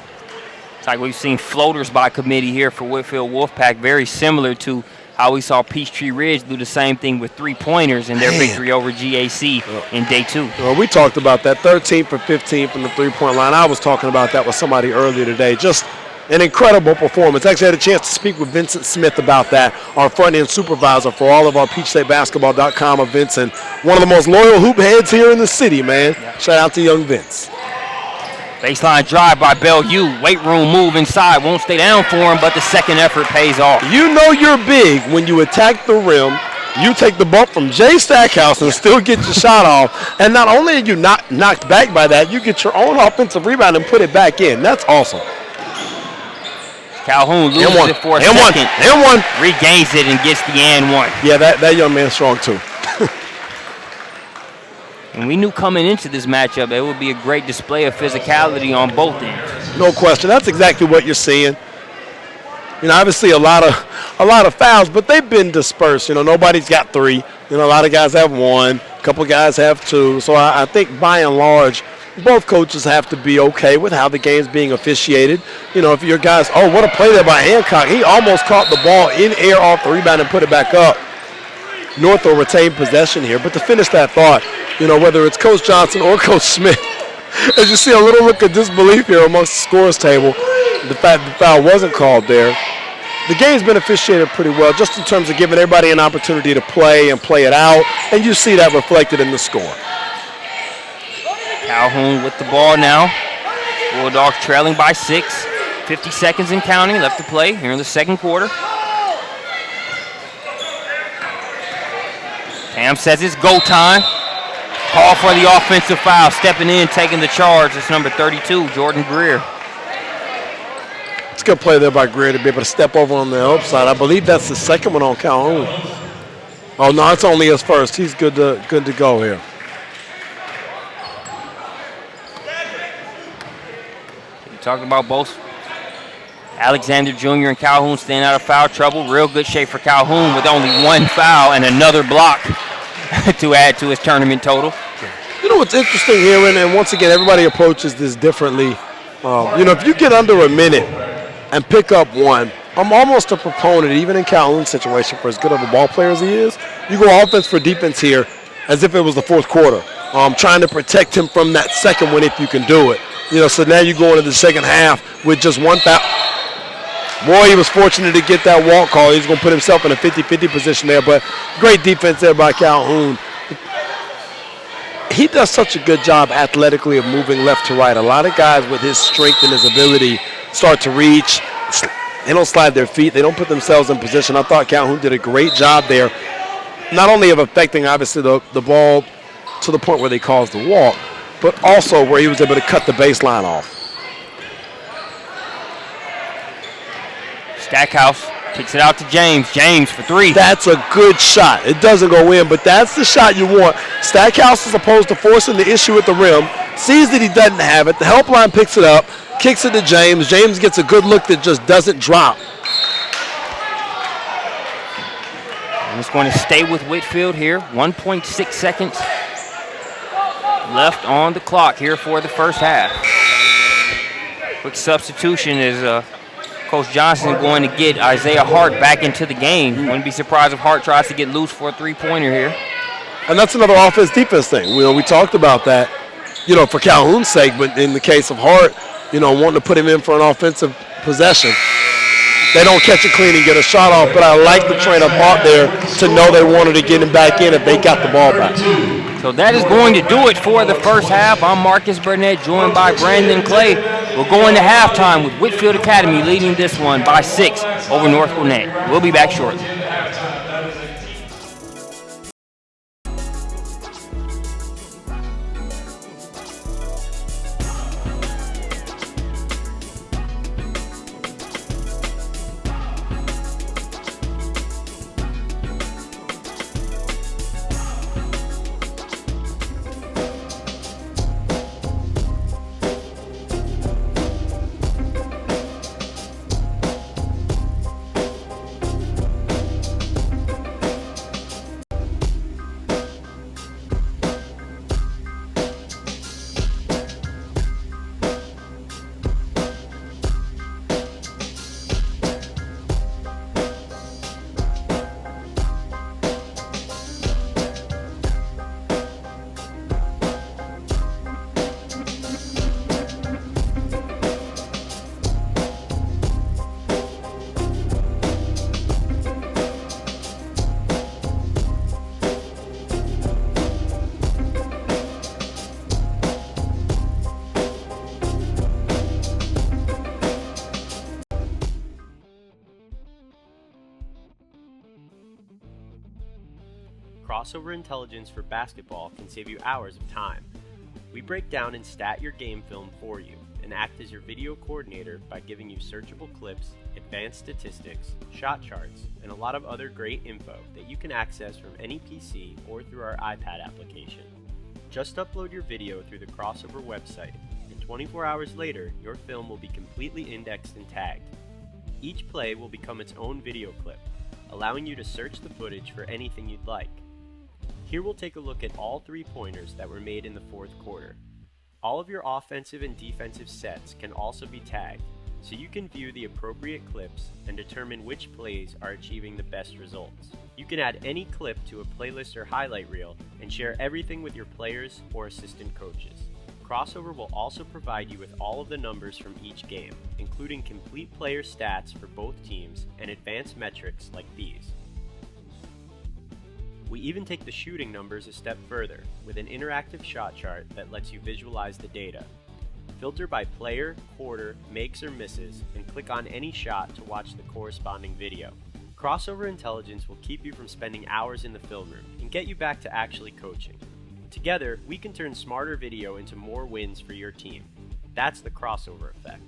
It's like we've seen floaters by committee here for Whitfield Wolfpack, very similar to how we saw Peachtree Ridge do the same thing with three-pointers in their victory over GAC in day 2. Well, we talked about that, 13 for 15 from the three-point line. I was talking about that with somebody earlier today. Just an incredible performance. Actually had a chance to speak with Vincent Smith about that, our front-end supervisor for all of our PeachStateBasketball.com events, and one of the most loyal hoop heads here in the city, man. Yeah. Shout out to young Vince. Baseline drive by Bellew. Weight room move inside. Won't stay down for him, but the second effort pays off. You know you're big when you attack the rim. You take the bump from Jay Stackhouse and still get your shot off. And not only are you not knocked back by that, you get your own offensive rebound and put it back in. That's awesome. Calhoun loses it for a second. And one. Regains it and gets the and one. Yeah, that young man's strong too. And we knew coming into this matchup it would be a great display of physicality on both ends. No question. That's exactly what you're seeing. You know, obviously a lot of fouls, but they've been dispersed. You know, nobody's got 3. You know, a lot of guys have 1. A couple guys have 2. So I think by and large, both coaches have to be okay with how the game's being officiated. You know, if your guys, oh, what a play there by Hancock. He almost caught the ball in air off the rebound and put it back up. North will retain possession here. But to finish that thought, you know, whether it's Coach Johnson or Coach Smith, as you see a little look of disbelief here amongst the scores table, the fact the foul wasn't called there. The game's been officiated pretty well, just in terms of giving everybody an opportunity to play and play it out, and you see that reflected in the score. Calhoun with the ball now. Bulldogs trailing by 6. 50 seconds and counting left to play here in the second quarter. Cam says it's go time. Call for the offensive foul. Stepping in, taking the charge. It's number 32, Jordan Greer. It's a good play there by Greer to be able to step over on the upside. I believe that's the second one on Calhoun. Oh, no, it's only his first. He's good to go here. We talked about both Alexander Jr. and Calhoun staying out of foul trouble. Real good shape for Calhoun with only 1 foul and another block to add to his tournament total. You know what's interesting here, and once again, everybody approaches this differently. You know, if you get under a minute and pick up 1, I'm almost a proponent, even in Calhoun's situation, for as good of a ball player as he is, you go offense for defense here as if it was the fourth quarter. Trying to protect him from that second one if you can do it. You know, so now you go into the second half with just 1 foul. Boy, he was fortunate to get that walk call. He's going to put himself in a 50-50 position there, but great defense there by Calhoun. he does such a good job athletically of moving left to right. A lot of guys with his strength and his ability start to reach. They don't slide their feet. They don't put themselves in position. I thought Calhoun did a great job there, not only of affecting, obviously, the ball to the point where they caused the walk, but also where he was able to cut the baseline off. Stackhouse kicks it out to James. James for three. That's a good shot. It doesn't go in, but that's the shot you want. Stackhouse, as opposed to forcing the issue at the rim, sees that he doesn't have it. The help line picks it up, kicks it to James. James gets a good look that just doesn't drop. And it's going to stay with Whitefield here. 1.6 seconds left on the clock here for the first half. Quick substitution is Coach Johnson going to get Isaiah Hart back into the game. Wouldn't be surprised if Hart tries to get loose for a three-pointer here. And that's another offense-defense thing. We talked about that, for Calhoun's sake, but in the case of Hart, wanting to put him in for an offensive possession. They don't catch it clean and get a shot off, but I like the train of thought there to know they wanted to get him back in if they got the ball back. So that is going to do it for the first half. I'm Marcus Burnett, joined by Brandon Clay. We'll go into halftime with Whitefield Academy leading this one by 6 over North Gwinnett. We'll be back shortly. Crossover intelligence for basketball can save you hours of time. We break down and stat your game film for you and act as your video coordinator by giving you searchable clips, advanced statistics, shot charts, and a lot of other great info that you can access from any PC or through our iPad application. Just upload your video through the Crossover website, and 24 hours later, your film will be completely indexed and tagged. Each play will become its own video clip, allowing you to search the footage for anything you'd like. Here we'll take a look at all three-pointers that were made in the fourth quarter. All of your offensive and defensive sets can also be tagged, so you can view the appropriate clips and determine which plays are achieving the best results. You can add any clip to a playlist or highlight reel and share everything with your players or assistant coaches. Crossover will also provide you with all of the numbers from each game, including complete player stats for both teams and advanced metrics like these. We even take the shooting numbers a step further with an interactive shot chart that lets you visualize the data. Filter by player, quarter, makes or misses, and click on any shot to watch the corresponding video. Crossover intelligence will keep you from spending hours in the film room and get you back to actually coaching. Together, we can turn smarter video into more wins for your team. That's the crossover effect.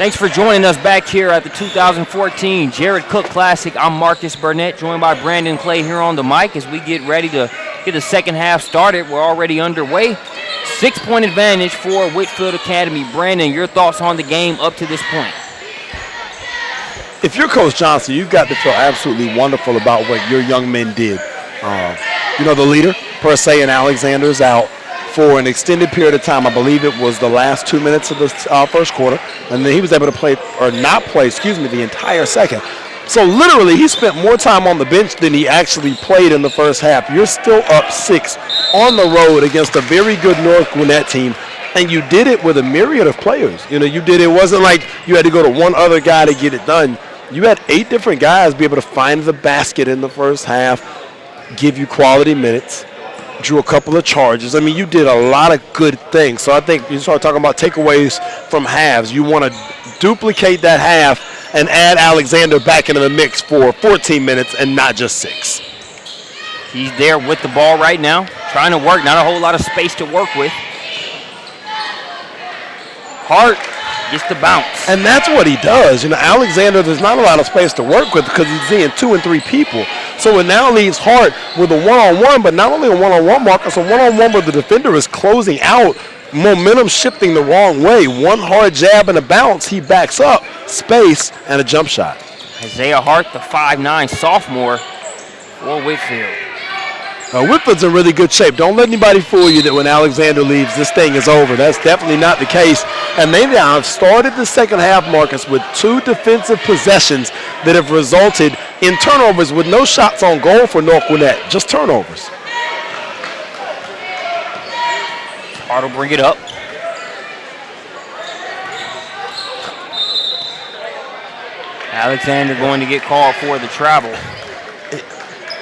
Thanks for joining us back here at the 2014 Jared Cook Classic. I'm Marcus Burnett, joined by Brandon Clay here on the mic as we get ready to get the second half started. We're already underway. 6-point advantage for Whitefield Academy. Brandon, your thoughts on the game up to this point? If you're Coach Johnson, you've got to feel absolutely wonderful about what your young men did. The leader, per se, and Alexander's out for an extended period of time. I believe it was the last 2 minutes of the first quarter, and then he was able to play, or not play, the entire second. So literally, he spent more time on the bench than he actually played in the first half. You're still up 6 on the road against a very good North Gwinnett team, and you did it with a myriad of players. It wasn't like you had to go to one other guy to get it done. You had 8 different guys be able to find the basket in the first half, give you quality minutes, drew a couple of charges. I mean, you did a lot of good things. So I think you start talking about takeaways from halves. You want to duplicate that half and add Alexander back into the mix for 14 minutes and not just 6. He's there with the ball right now, trying to work. Not a whole lot of space to work with. Hart gets the bounce. And that's what he does. Alexander, there's not a lot of space to work with because he's seeing 2 and 3 people. So it now leaves Hart with a one-on-one, but not only a one-on-one, Marcus, a one-on-one where the defender is closing out, momentum shifting the wrong way. One hard jab and a bounce, he backs up, space, and a jump shot. Isaiah Hart, the 5'9" sophomore for Whitefield. Whitfield's in really good shape. Don't let anybody fool you that when Alexander leaves, this thing is over. That's definitely not the case. And they now have started the second half, Marcus, with 2 defensive possessions that have resulted in turnovers with no shots on goal for North Gwinnett, just turnovers. Hart will bring it up. Alexander going to get called for the travel.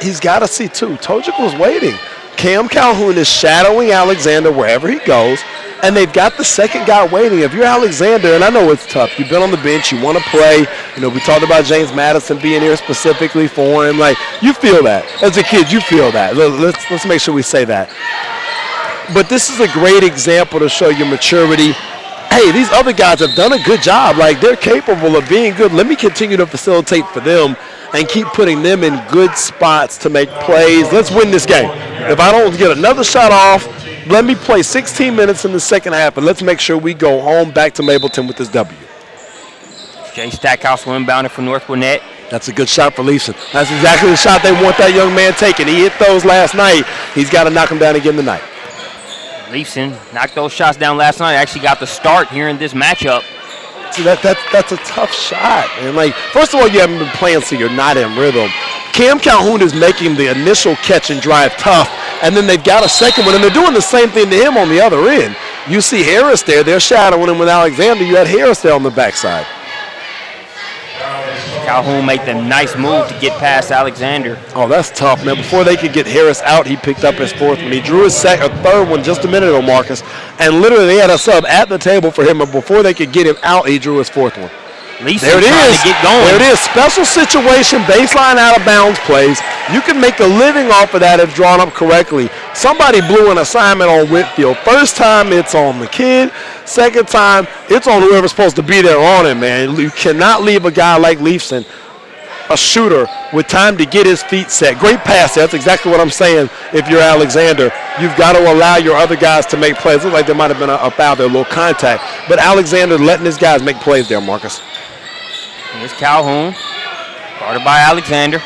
He's got to see, too. Tojic was waiting. Cam Calhoun is shadowing Alexander wherever he goes, and they've got the second guy waiting. If you're Alexander, and I know it's tough, you've been on the bench, you want to play. We talked about James Madison being here specifically for him. Like, you feel that. As a kid, you feel that. Let's make sure we say that. But this is a great example to show your maturity. Hey, these other guys have done a good job. Like, they're capable of being good. Let me continue to facilitate for them and keep putting them in good spots to make plays. Let's win this game. If I don't get another shot off, let me play 16 minutes in the second half, and let's make sure we go home back to Mableton with this W. Jay Stackhouse will inbound it for North Gwinnett. That's a good shot for Leifson. That's exactly the shot they want that young man taking. He hit those last night. He's got to knock them down again tonight. Leifson knocked those shots down last night. Actually got the start here in this matchup. See, that's a tough shot. And, first of all, you haven't been playing, so you're not in rhythm. Cam Calhoun is making the initial catch and drive tough, and then they've got a second one, and they're doing the same thing to him on the other end. You see Harris there. They're shadowing him with Alexander. You had Harris there on the backside. Calhoun made the nice move to get past Alexander. Oh, that's tough, man. Before they could get Harris out, he picked up his 4th one. He drew his third one just a minute ago, Marcus. And literally they had a sub at the table for him, but before they could get him out, he drew his 4th one. There it is. To get going. There it is. Special situation, baseline out of bounds plays. You can make a living off of that if drawn up correctly. Somebody blew an assignment on Whitefield. First time, it's on the kid. Second time, it's on whoever's supposed to be there on him, man. You cannot leave a guy like Leifson, a shooter, with time to get his feet set. Great pass. That's exactly what I'm saying. If you're Alexander, you've got to allow your other guys to make plays. Looks like there might have been a foul there, a little contact. But Alexander letting his guys make plays there, Marcus. Here's Calhoun, guarded by Alexander.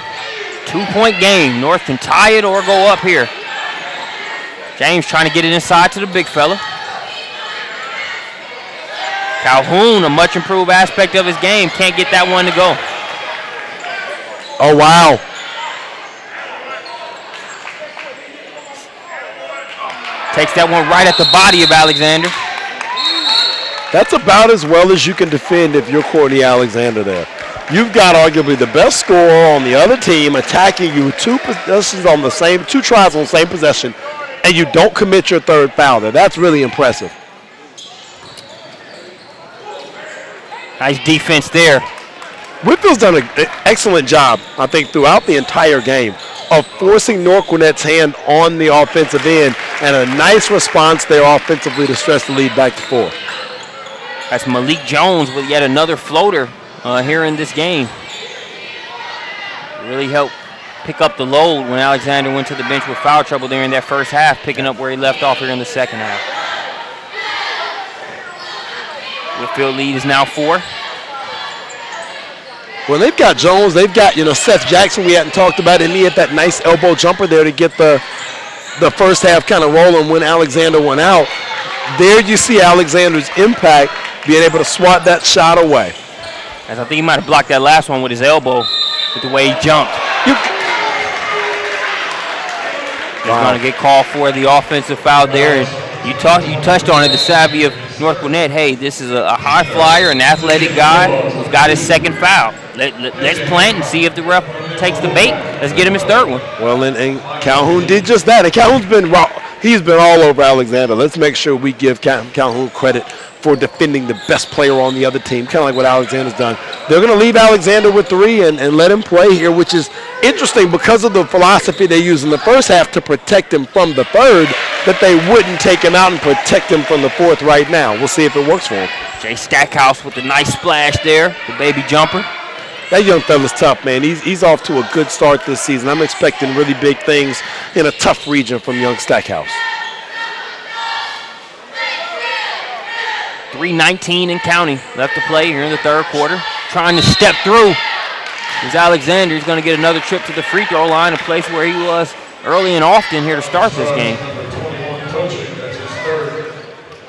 2-point game. North can tie it or go up here. James trying to get it inside to the big fella. Calhoun, a much improved aspect of his game, can't get that one to go. Oh, wow. Takes that one right at the body of Alexander. That's about as well as you can defend if you're Courtney Alexander there. You've got arguably the best scorer on the other team attacking you 2 possessions on the same, 2 tries on the same possession, and you don't commit your 3rd foul there. That's really impressive. Nice defense there. Whitfield's done an excellent job, I think, throughout the entire game of forcing North Gwinnett's hand on the offensive end, and a nice response there offensively to stretch the lead back to 4. That's Malik Jones with yet another floater here in this game. Really helped pick up the load when Alexander went to the bench with foul trouble there in that first half, picking up where he left off here in the second half. Whitefield lead is now 4. Well, they've got Jones. They've got, Seth Jackson. We hadn't talked about him. He had that nice elbow jumper there to get the first half kind of rolling when Alexander went out. There you see Alexander's impact, being able to swat that shot away. As I think he might have blocked that last one with his elbow with the way he jumped. He's going to get called for the offensive foul there. And you touched on it, the savvy of North Gwinnett. Hey, this is a high flyer, an athletic guy who's got his second foul. Let's plant and see if the ref takes the bait. Let's get him his third one. Well, and Calhoun did just that. And Calhoun's been all over Alexander. Let's make sure we give Calhoun credit for defending the best player on the other team, kind of like what Alexander's done. They're going to leave Alexander with 3 and let him play here, which is interesting because of the philosophy they used in the first half to protect him from the third, that they wouldn't take him out and protect him from the fourth right now. We'll see if it works for him. Jay Stackhouse with a nice splash there, the baby jumper. That young fella's tough, man. He's off to a good start this season. I'm expecting really big things in a tough region from young Stackhouse. 3:19 and counting left to play here in the third quarter. Trying to step through is Alexander. He's going to get another trip to the free throw line, a place where he was early and often here to start this game.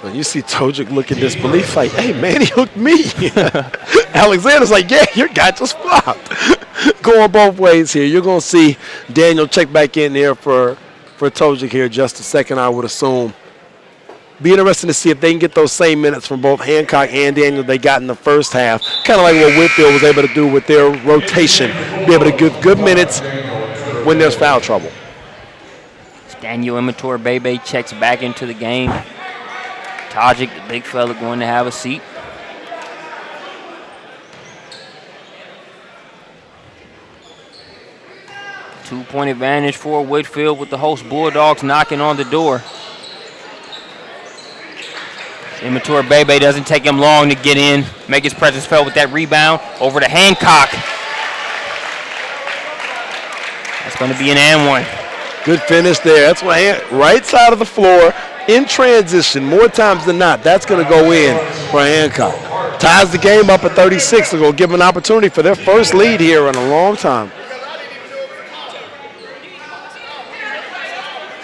When you see Tojic look in disbelief like, hey, man, he hooked me. Alexander's like, yeah, your guy just flopped. Going both ways here. You're going to see Daniel check back in there for Tojic here just a second, I would assume. Be interesting to see if they can get those same minutes from both Hancock and Daniel they got in the first half. Kind of like what Whitefield was able to do with their rotation. Be able to give good minutes when there's foul trouble. Daniel Immature Bebe checks back into the game. Tojic, the big fella, going to have a seat. Two-point advantage for Whitefield with the host Bulldogs knocking on the door. Immature Bebe doesn't take him long to get in, make his presence felt with that rebound. Over to Hancock. That's going to be an and one. Good finish there. That's what right side of the floor in transition more times than not. That's going to go in for Hancock. Ties the game up at 36. They're going to give them an opportunity for their first lead here in a long time.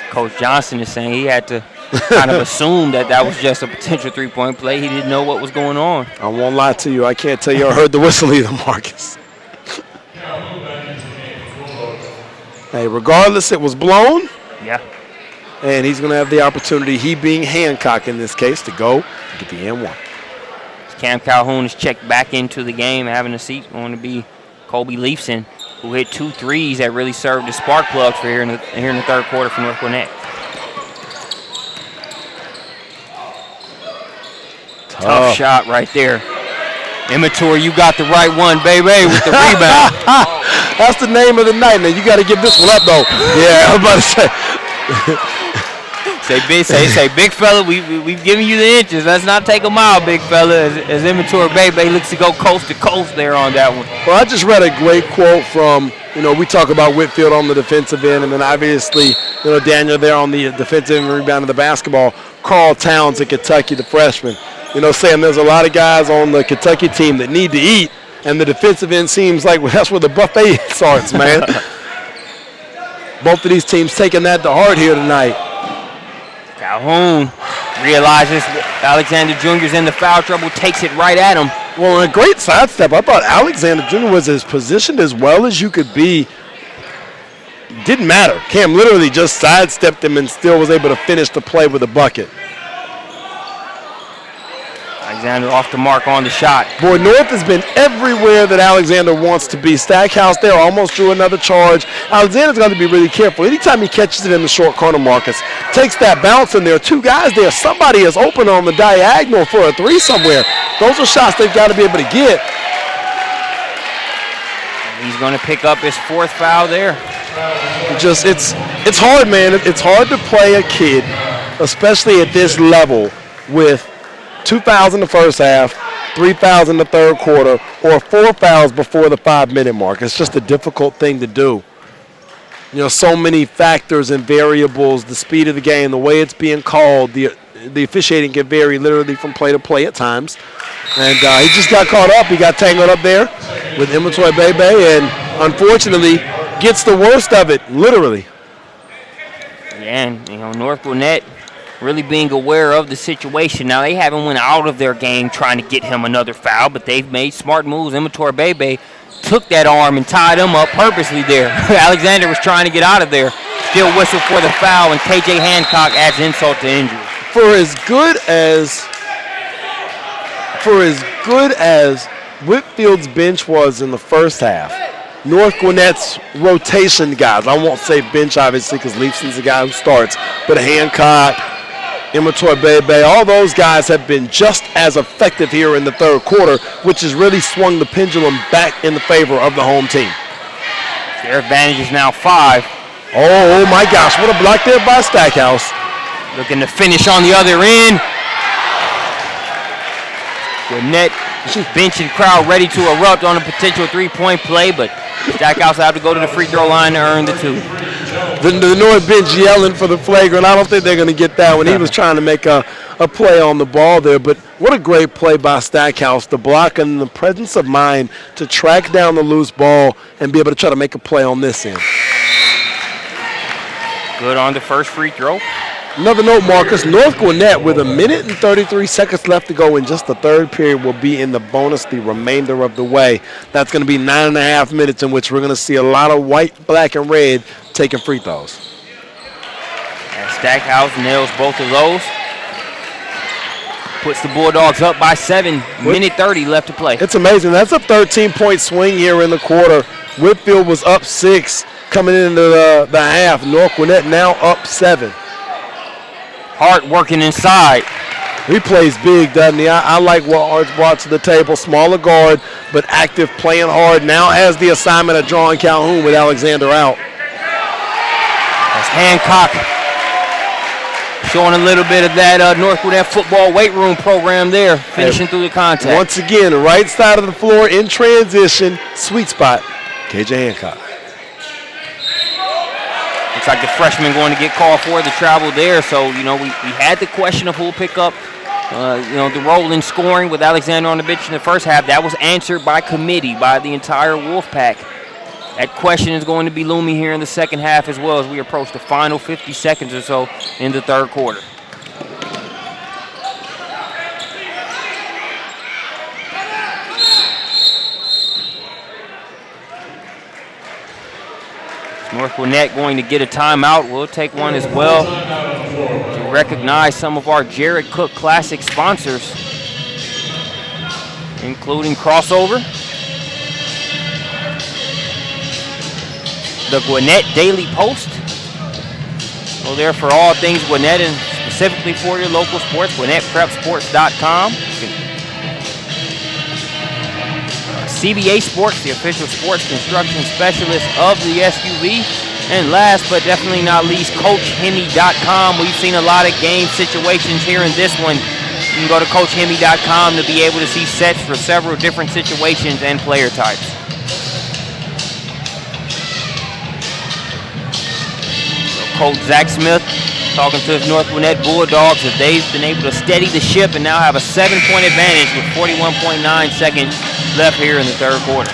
Coach Johnson is saying he had to kind of assume that was just a potential three-point play. He didn't know what was going on. I won't lie to you. I can't tell you I heard the whistle either, Marcus. Hey, regardless, it was blown. Yeah. And he's going to have the opportunity, he being Hancock in this case, to go get the N1. Cam Calhoun is checked back into the game, having a seat. Going to be Colby Leifson, who hit 2 threes that really served as spark plugs for here in the third quarter for North Gwinnett. Tough shot right there. Immature, you got the right one, baby, with the rebound. That's the name of the night. Now you got to give this one up, though. Yeah, I was about to say. say, big fella, we've given you the inches. Let's not take a mile, big fella, as Immature Bebe looks to go coast to coast there on that one. Well, I just read a great quote from, we talk about Whitefield on the defensive end, and then obviously, Daniel there on the defensive end rebound of the basketball. Carl Towns at Kentucky, the freshman. Saying there's a lot of guys on the Kentucky team that need to eat, and the defensive end seems like that's where the buffet starts, man. Both of these teams taking that to heart here tonight. Calhoun realizes Alexander Jr.'s in the foul trouble, takes it right at him. Well, a great sidestep. I thought Alexander Jr. was as positioned as well as you could be. Didn't matter. Cam literally just sidestepped him and still was able to finish the play with a bucket. Alexander off the mark on the shot. Boy, North has been everywhere that Alexander wants to be. Stackhouse there almost drew another charge. Alexander's got to be really careful. Anytime he catches it in the short corner, Marcus, takes that bounce and there are 2 guys there. Somebody is open on the diagonal for a 3 somewhere. Those are shots they've got to be able to get. He's going to pick up his 4th foul there. It's hard, man. It's hard to play a kid, especially at this level, with 2 fouls in the first half, 3 fouls in the third quarter, or 4 fouls before the 5-minute mark. It's just a difficult thing to do. You know, so many factors and variables, the speed of the game, the way it's being called, the officiating can vary literally from play to play at times. And he just got caught up. He got tangled up there with Imatoy Bebe and unfortunately gets the worst of it, literally. Yeah, and, you know, North Gwinnett really being aware of the situation. Now, they haven't went out of their game trying to get him another foul, but they've made smart moves. Imatoy Bebe took that arm and tied him up purposely there. Alexander was trying to get out of there. Still whistle for the foul, and KJ Hancock adds insult to injury. For as good as Whitefield's bench was in the first half, North Gwinnett's rotation guys, I won't say bench obviously because Leafson's the guy who starts, but Hancock, Imatoy Bebe, all those guys have been just as effective here in the third quarter, which has really swung the pendulum back in the favor of the home team. Their advantage is now 5. Oh my gosh, what a block there by Stackhouse. Looking to finish on the other end. Gwinnett bench and crowd ready to erupt on a potential 3-point play, but Stackhouse will have to go to the free throw line to earn the 2. The North bench yelling for the flagrant. I don't think they're going to get that one. He was trying to make a play on the ball there, but what a great play by Stackhouse. The block and the presence of mind to track down the loose ball and be able to try to make a play on this end. Good on the first free throw. Another note, Marcus, North Gwinnett with 1 minute and 33 seconds left to go in just the third period will be in the bonus the remainder of the way. That's going to be 9.5 minutes in which we're going to see a lot of white, black, and red taking free throws. And Stackhouse nails both of those. Puts the Bulldogs up by 7. Minute 30 left to play. It's amazing. That's a 13-point swing here in the quarter. Whitfield was up 6 coming into the half. North Gwinnett now up 7. Hart working inside. He plays big, doesn't he? I like what Hart's brought to the table. Smaller guard, but active, playing hard. Now has the assignment of drawing Calhoun with Alexander out. That's Hancock showing a little bit of that North Gwinnett football weight room program there, finishing through the contact. Once again, right side of the floor in transition, sweet spot, KJ Hancock. Looks like the freshman going to get called for the travel there. So, you know, we had the question of who will pick up, the role in scoring with Alexander on the bench in the first half. That was answered by committee, by the entire Wolfpack. That question is going to be looming here in the second half as well as we approach the final 50 seconds or so in the third quarter. North Gwinnett going to get a timeout. We'll take one as well to recognize some of our Jared Cook Classic sponsors, including Crossover, the Gwinnett Daily Post. Go there for all things Gwinnett and specifically for your local sports, GwinnettPrepSports.com. CBA Sports, the official sports construction specialist of the SUV. And last but definitely not least, CoachHemi.com. We've seen a lot of game situations here in this one. You can go to CoachHemi.com to be able to see sets for several different situations and player types. So Coach Zach Smith talking to his North Gwinnett Bulldogs as they've been able to steady the ship and now have a 7-point advantage with 41.9 seconds left here in the third quarter.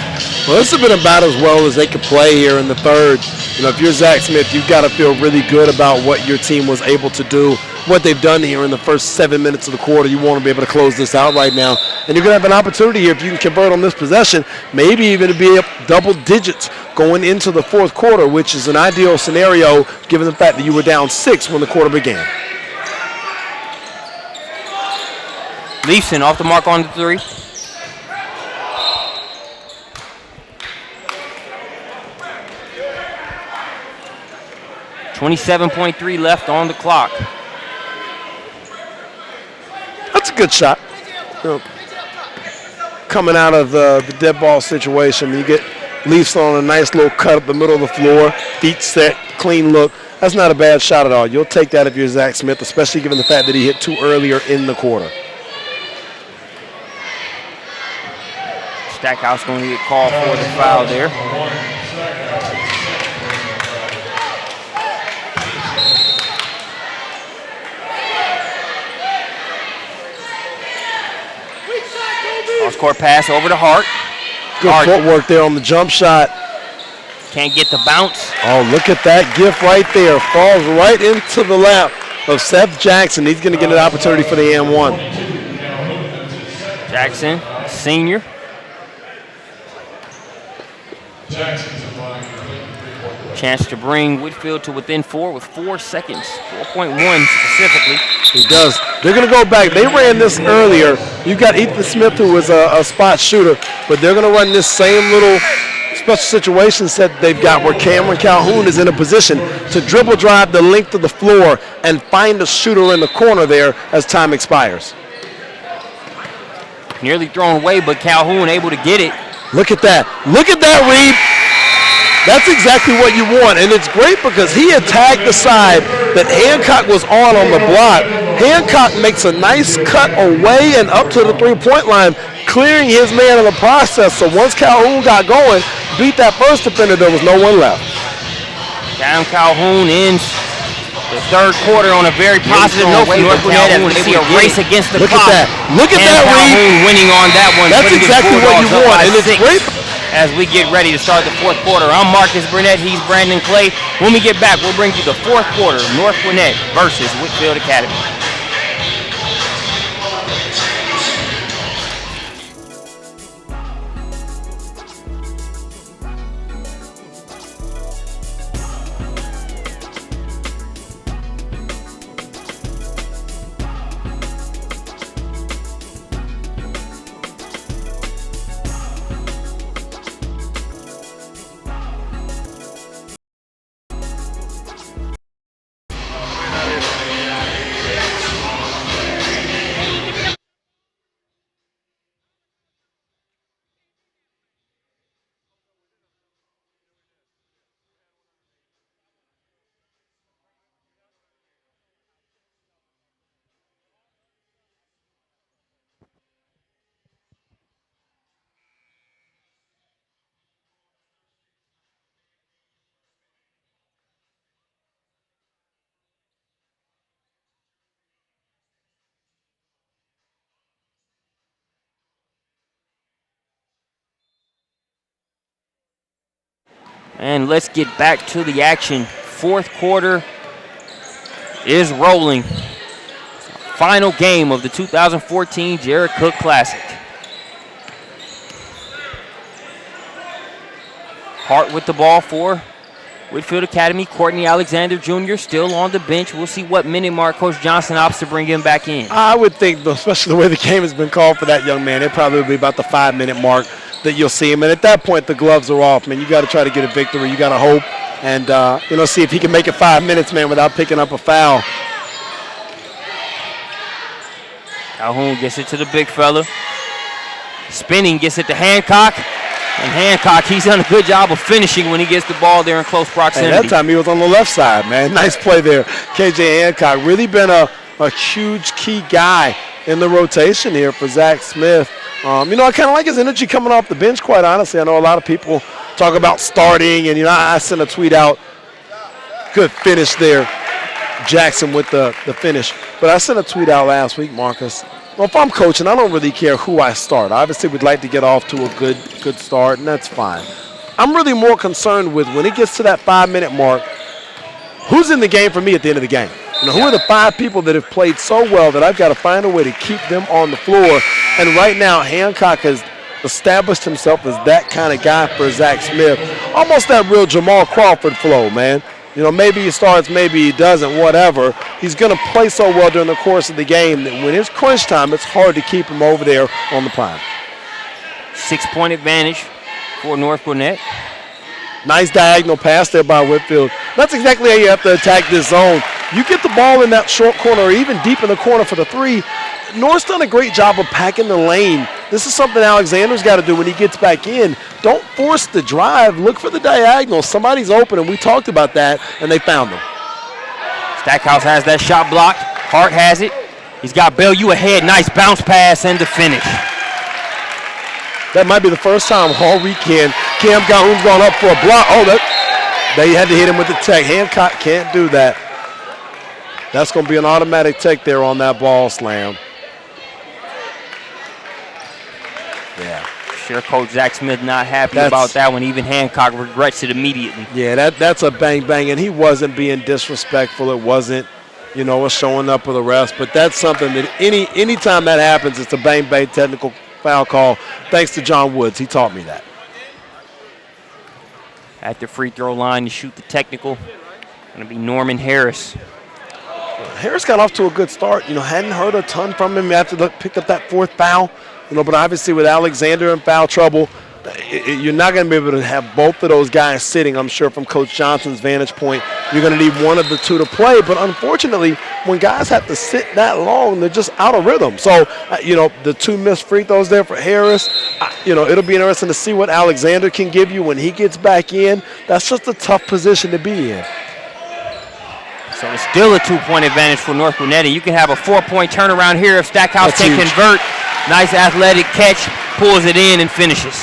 Well, this has been about as well as they could play here in the third. You know, if you're Zach Smith, you've got to feel really good about what your team was able to do, what they've done here in the first 7 minutes of the quarter. You want to be able to close this out right now. And you're going to have an opportunity here if you can convert on this possession, maybe even to be up double digits going into the fourth quarter, which is an ideal scenario given the fact that you were down 6 when the quarter began. Leafson off the mark on the 3. .3 left on the clock. That's a good shot. You know, coming out of the dead ball situation, you get Leafs on a nice little cut up the middle of the floor, feet set, clean look. That's not a bad shot at all. You'll take that if you're Zach Smith, especially given the fact that he hit 2 earlier in the quarter. Stackhouse going to get called for the foul there. Cross-court pass over to Hart. Good footwork there on the jump shot. Can't get the bounce. Oh, look at that gift right there. Falls right into the lap of Seth Jackson. He's going to get an opportunity for the and-one. Jackson, senior. Chance to bring Whitefield to within 4 with 4 seconds. 4.1 specifically. He does. They're going to go back. They ran this earlier. You got Ethan Smith, who was a spot shooter, but they're going to run this same little special situation set they've got where Cameron Calhoun is in a position to dribble drive the length of the floor and find a shooter in the corner there as time expires. Nearly thrown away, but Calhoun able to get it. Look at that. Look at that, Reed. That's exactly what you want, and it's great because he had tagged the side that Hancock was on the block. Hancock makes a nice cut away and up to the three-point line, clearing his man in the process. So once Calhoun got going, beat that first defender, there was no one left. Calhoun ends the third quarter on a very positive note for North Gwinnett as we see a race against the clock. Look at that. Look at that, Reed. Calhoun winning on that one. That's exactly what you want, and it's great. As we get ready to start the fourth quarter, I'm Marcus Burnett, he's Brandon Clay. When we get back, we'll bring you the fourth quarter, North Gwinnett versus Whitefield Academy. And let's get back to the action. Fourth quarter is rolling. Final game of the 2014 Jared Cook Classic. Hart with the ball for Whitefield Academy. Courtney Alexander Jr. still on the bench. We'll see what minute mark Coach Johnson opts to bring him back in. I would think, especially the way the game has been called for that young man, it probably will be about the 5-minute mark that you'll see him. And at that point, the gloves are off, man. You got to try to get a victory. You got to hope and, see if he can make it 5 minutes, man, without picking up a foul. Calhoun gets it to the big fella. Spinning, gets it to Hancock. And Hancock, he's done a good job of finishing when he gets the ball there in close proximity. And that time he was on the left side, man. Nice play there. KJ Hancock really been a huge key guy in the rotation here for Zach Smith. I kind of like his energy coming off the bench, quite honestly. I know a lot of people talk about starting, and, I sent a tweet out. Good finish there. Jackson with the finish. But I sent a tweet out last week, Marcus. Well, if I'm coaching, I don't really care who I start. Obviously, we'd like to get off to a good start, and that's fine. I'm really more concerned with when it gets to that 5-minute mark, who's in the game for me at the end of the game? Who are the 5 people that have played so well that I've got to find a way to keep them on the floor? And right now, Hancock has established himself as that kind of guy for Zach Smith. Almost that real Jamal Crawford flow, man. Maybe he starts, maybe he doesn't, whatever. He's going to play so well during the course of the game that when it's crunch time, it's hard to keep him over there on the prime. 6-point advantage for North Gwinnett. Nice diagonal pass there by Whitefield. That's exactly how you have to attack this zone. You get the ball in that short corner or even deep in the corner for the 3. North's done a great job of packing the lane. This is something Alexander's got to do when he gets back in. Don't force the drive. Look for the diagonal. Somebody's open, and we talked about that, and they found him. Stackhouse has that shot blocked. Hart has it. He's got Bellew ahead. Nice bounce pass and the finish. That might be the first time all weekend Cam Calhoun's gone up for a block. Oh, they had to hit him with the tech. Hancock can't do that. That's going to be an automatic take there on that ball slam. Yeah. Sure, Coach Zach Smith not happy about that one. Even Hancock regrets it immediately. Yeah, that's a bang, and he wasn't being disrespectful. It wasn't, a showing up for the refs. But that's something that anytime that happens, it's a bang technical foul call. Thanks to John Woods. He taught me that. At the free throw line to shoot the technical, going to be Norman Harris. Harris got off to a good start. Hadn't heard a ton from him after picked up that fourth foul. But obviously with Alexander in foul trouble, you're not going to be able to have both of those guys sitting. I'm sure from Coach Johnson's vantage point, you're going to need one of the two to play. But unfortunately, when guys have to sit that long, they're just out of rhythm. So, the two missed free throws there for Harris, it'll be interesting to see what Alexander can give you when he gets back in. That's just a tough position to be in. So it's still a 2-point advantage for North Gwinnett. You can have a 4-point turnaround here if Stackhouse can convert. Nice athletic catch, pulls it in and finishes.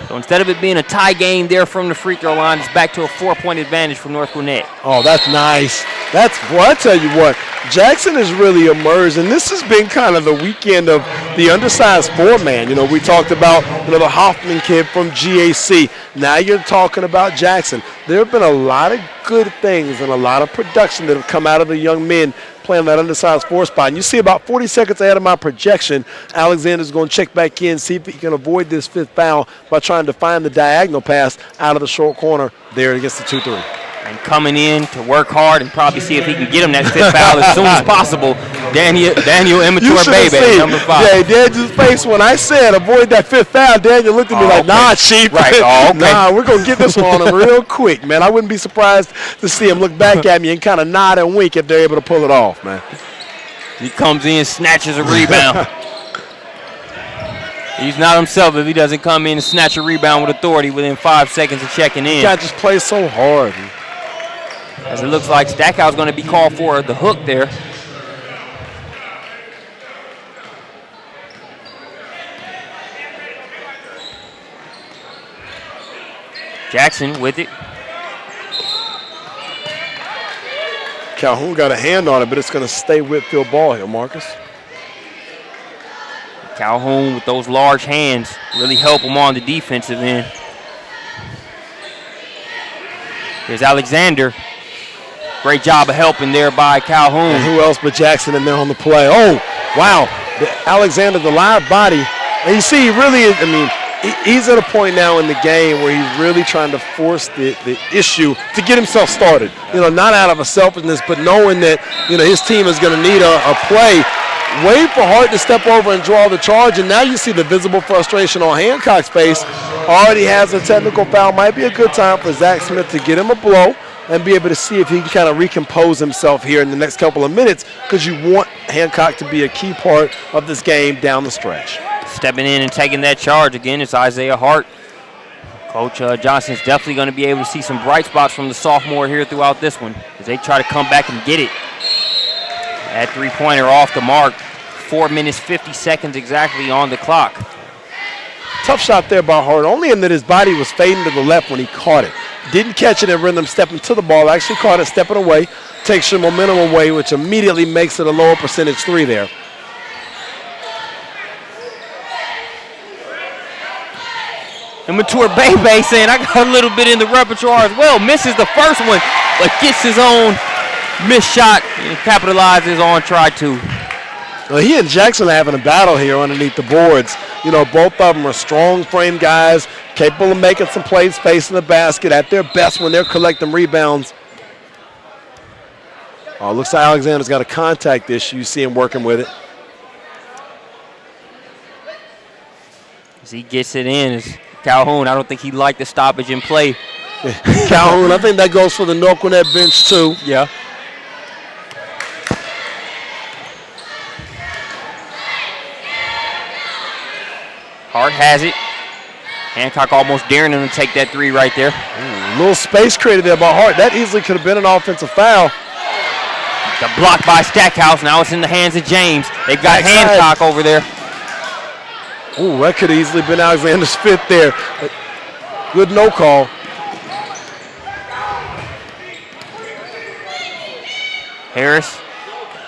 So instead of it being a tie game there from the free throw line, it's back to a 4-point advantage for North Gwinnett. Oh, that's nice. I tell you what, Jackson has really emerged, and this has been kind of the weekend of the undersized four-man. We talked about the Hoffman kid from GAC. Now you're talking about Jackson. There have been a lot of good things and a lot of production that have come out of the young men playing that undersized four spot. And you see about 40 seconds ahead of my projection, Alexander's going to check back in, see if he can avoid this fifth foul by trying to find the diagonal pass out of the short corner there against the 2-3. And coming in to work hard and probably see if he can get him that fifth foul as soon as possible. Daniel Immature Baby, number 5. Yeah, Daniel's face when I said avoid that fifth foul, Daniel looked at me like, nah, Chief. Right, okay. Nah, we're going to get this one on him real quick, man. I wouldn't be surprised to see him look back at me and kind of nod and wink if they're able to pull it off, man. He comes in, snatches a rebound. He's not himself if he doesn't come in and snatch a rebound with authority within 5 seconds of checking in. The guy just plays so hard. As it looks like Stackhouse going to be called for the hook there. Jackson with it. Calhoun got a hand on it, but it's going to stay Whitefield ball here, Marcus. Calhoun with those large hands really help him on the defensive end. Here's Alexander. Great job of helping there by Calhoun. And who else but Jackson in there on the play? Oh, wow. Alexander, the live body. And you see, he's at a point now in the game where he's really trying to force the issue to get himself started. Not out of a selfishness, but knowing that, his team is going to need a play. Wait for Hart to step over and draw the charge, and now you see the visible frustration on Hancock's face. Already has a technical foul. Might be a good time for Zach Smith to get him a blow and be able to see if he can kind of recompose himself here in the next couple of minutes, because you want Hancock to be a key part of this game down the stretch. Stepping in and taking that charge again is Isaiah Hart. Coach Johnson's definitely going to be able to see some bright spots from the sophomore here throughout this one as they try to come back and get it. That three-pointer off the mark. 4 minutes, 50 seconds exactly on the clock. Tough shot there by Hart, only in that his body was fading to the left when he caught it. Didn't catch it in rhythm stepping to the ball, actually caught it stepping away, takes your momentum away, which immediately makes it a lower percentage three there. And Mature Bebe saying, I got a little bit in the repertoire as well. Misses the first one, but gets his own missed shot and capitalizes on try two. Well, he and Jackson are having a battle here underneath the boards. Both of them are strong frame guys, capable of making some plays, facing the basket at their best when they're collecting rebounds. Oh, looks like Alexander's got a contact issue. You see him working with it. As he gets it in, is Calhoun. I don't think he liked the stoppage in play. Calhoun, I think that goes for the North Gwinnett bench too. Yeah. Hart has it. Hancock almost daring him to take that three right there. A little space created there by Hart. That easily could have been an offensive foul. The block by Stackhouse. Now it's in the hands of James. They've got Hancock over there. Oh, that could have easily been Alexander's fifth there. Good no call. Harris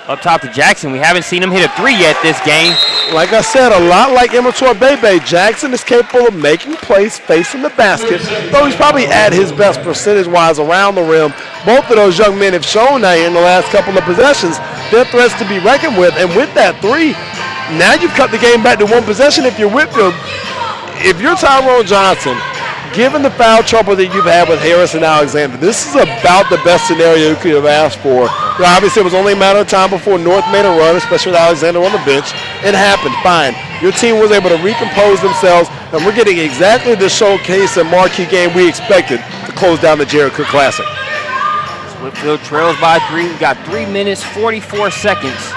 up top to Jackson. We haven't seen him hit a three yet this game. Like I said, a lot like Immature Bebe, Jackson is capable of making plays facing the basket, though he's probably at his best percentage-wise around the rim. Both of those young men have shown that in the last couple of possessions. They're threats to be reckoned with, and with that three, now you've cut the game back to one possession. If you're Whitfield, if you're Tyrone Johnson, given the foul trouble that you've had with Harris and Alexander, this is about the best scenario you could have asked for. Obviously, it was only a matter of time before North made a run, especially with Alexander on the bench. It happened, fine. Your team was able to recompose themselves, and we're getting exactly the showcase and marquee game we expected to close down the Jared Cook Classic. Whitfield trails by 3. We've got 3 minutes, 44 seconds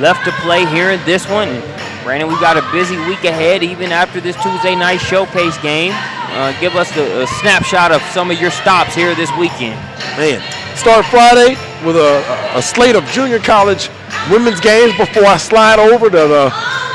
left to play here in this one. And Brandon, we've got a busy week ahead, even after this Tuesday night showcase game. Give us a snapshot of some of your stops here this weekend. Man, start Friday with a slate of junior college women's games before I slide over to the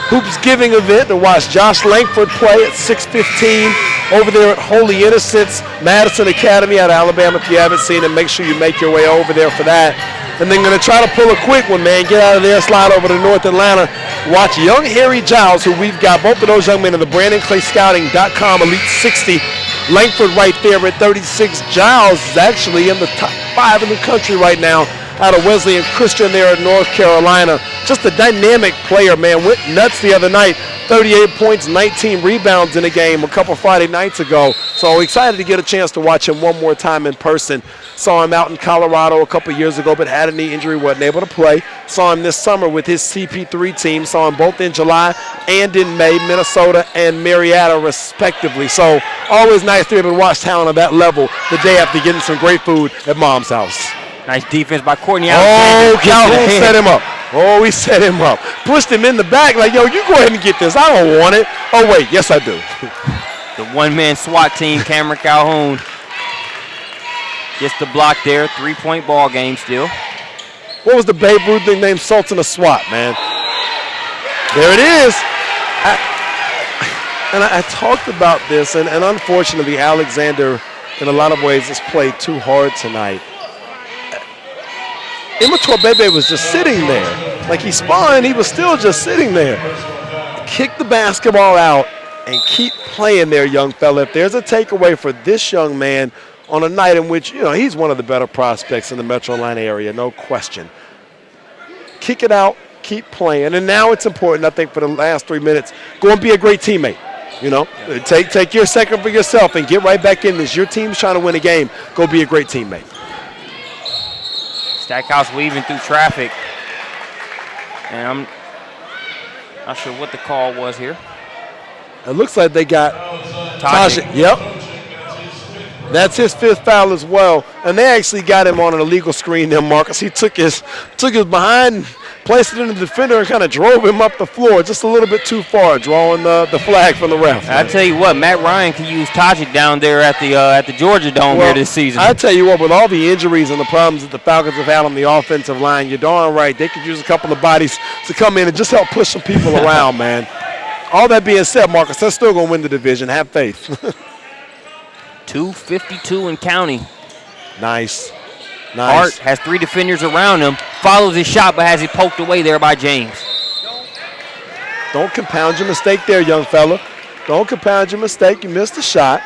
Hoops Giving event to watch Josh Langford play at 6:15 over there at Holy Innocents Madison Academy out of Alabama. If you haven't seen it, make sure you make your way over there for that. And then going to try to pull a quick one, man. Get out of there, slide over to North Atlanta. Watch young Harry Giles, who we've got both of those young men in the BrandonClayScouting.com Elite 60. Langford right there at 36. Giles is actually in the top 5 in the country right now out of Wesleyan Christian there in North Carolina. Just a dynamic player, man. Went nuts the other night. 38 points, 19 rebounds in a game a couple Friday nights ago. So excited to get a chance to watch him one more time in person. Saw him out in Colorado a couple years ago, but had a knee injury, wasn't able to play. Saw him this summer with his CP3 team. Saw him both in July and in May, Minnesota and Marietta respectively. So always nice to be able to watch talent at that level the day after getting some great food at Mom's house. Nice defense by Courtney Alexander. Oh, Calhoun set him up. Oh, he set him up. Pushed him in the back like, yo, you go ahead and get this. I don't want it. Oh, wait, yes, I do. The one-man SWAT team, Cameron Calhoun, gets the block there. 3-point ball game still. What was the Babe Ruth thing named Sultan of SWAT, man? There it is. I talked about this, and unfortunately, Alexander, in a lot of ways, has played too hard tonight. Immature Bebe was just sitting there. Like he spun, he was still just sitting there. Kick the basketball out and keep playing there, young fella. If there's a takeaway for this young man on a night in which, you know, he's one of the better prospects in the Metro Atlanta area, no question. Kick it out, keep playing. And now it's important, I think, for the last 3 minutes, go and be a great teammate. You know, take your second for yourself and get right back in this. Your team's trying to win a game. Go be a great teammate. Stackhouse weaving through traffic. And I'm not sure what the call was here. It looks like they got Tajik. Yep. That's his 5th foul as well. And they actually got him on an illegal screen there, Marcus. He took his behind, placed it in the defender, and kind of drove him up the floor just a little bit too far, drawing the flag from the ref. I tell you what, Matt Ryan could use Tajik down there at the Georgia Dome here this season. I tell you what, with all the injuries and the problems that the Falcons have had on the offensive line, you're darn right, they could use a couple of bodies to come in and just help push some people around, man. All that being said, Marcus, they're still going to win the division. Have faith. 2:52 and counting. Nice. Hart has 3 defenders around him, follows his shot, but has it poked away there by James. Don't compound your mistake there, young fella. Don't compound your mistake. You missed the shot.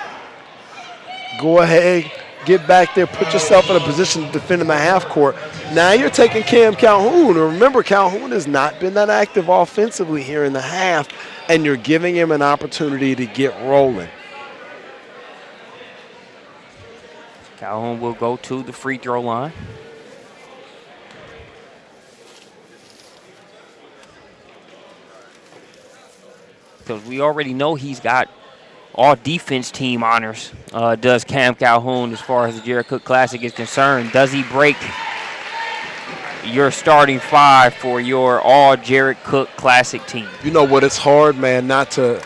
Go ahead, get back there, put yourself in a position to defend in the half court. Now you're taking Cam Calhoun. And remember, Calhoun has not been that active offensively here in the half, and you're giving him an opportunity to get rolling. Calhoun will go to the free throw line. Because we already know he's got all defense team honors, does Cam Calhoun, as far as the Jared Cook Classic is concerned. Does he break your starting 5 for your all Jared Cook Classic team? You know what, it's hard, man, not to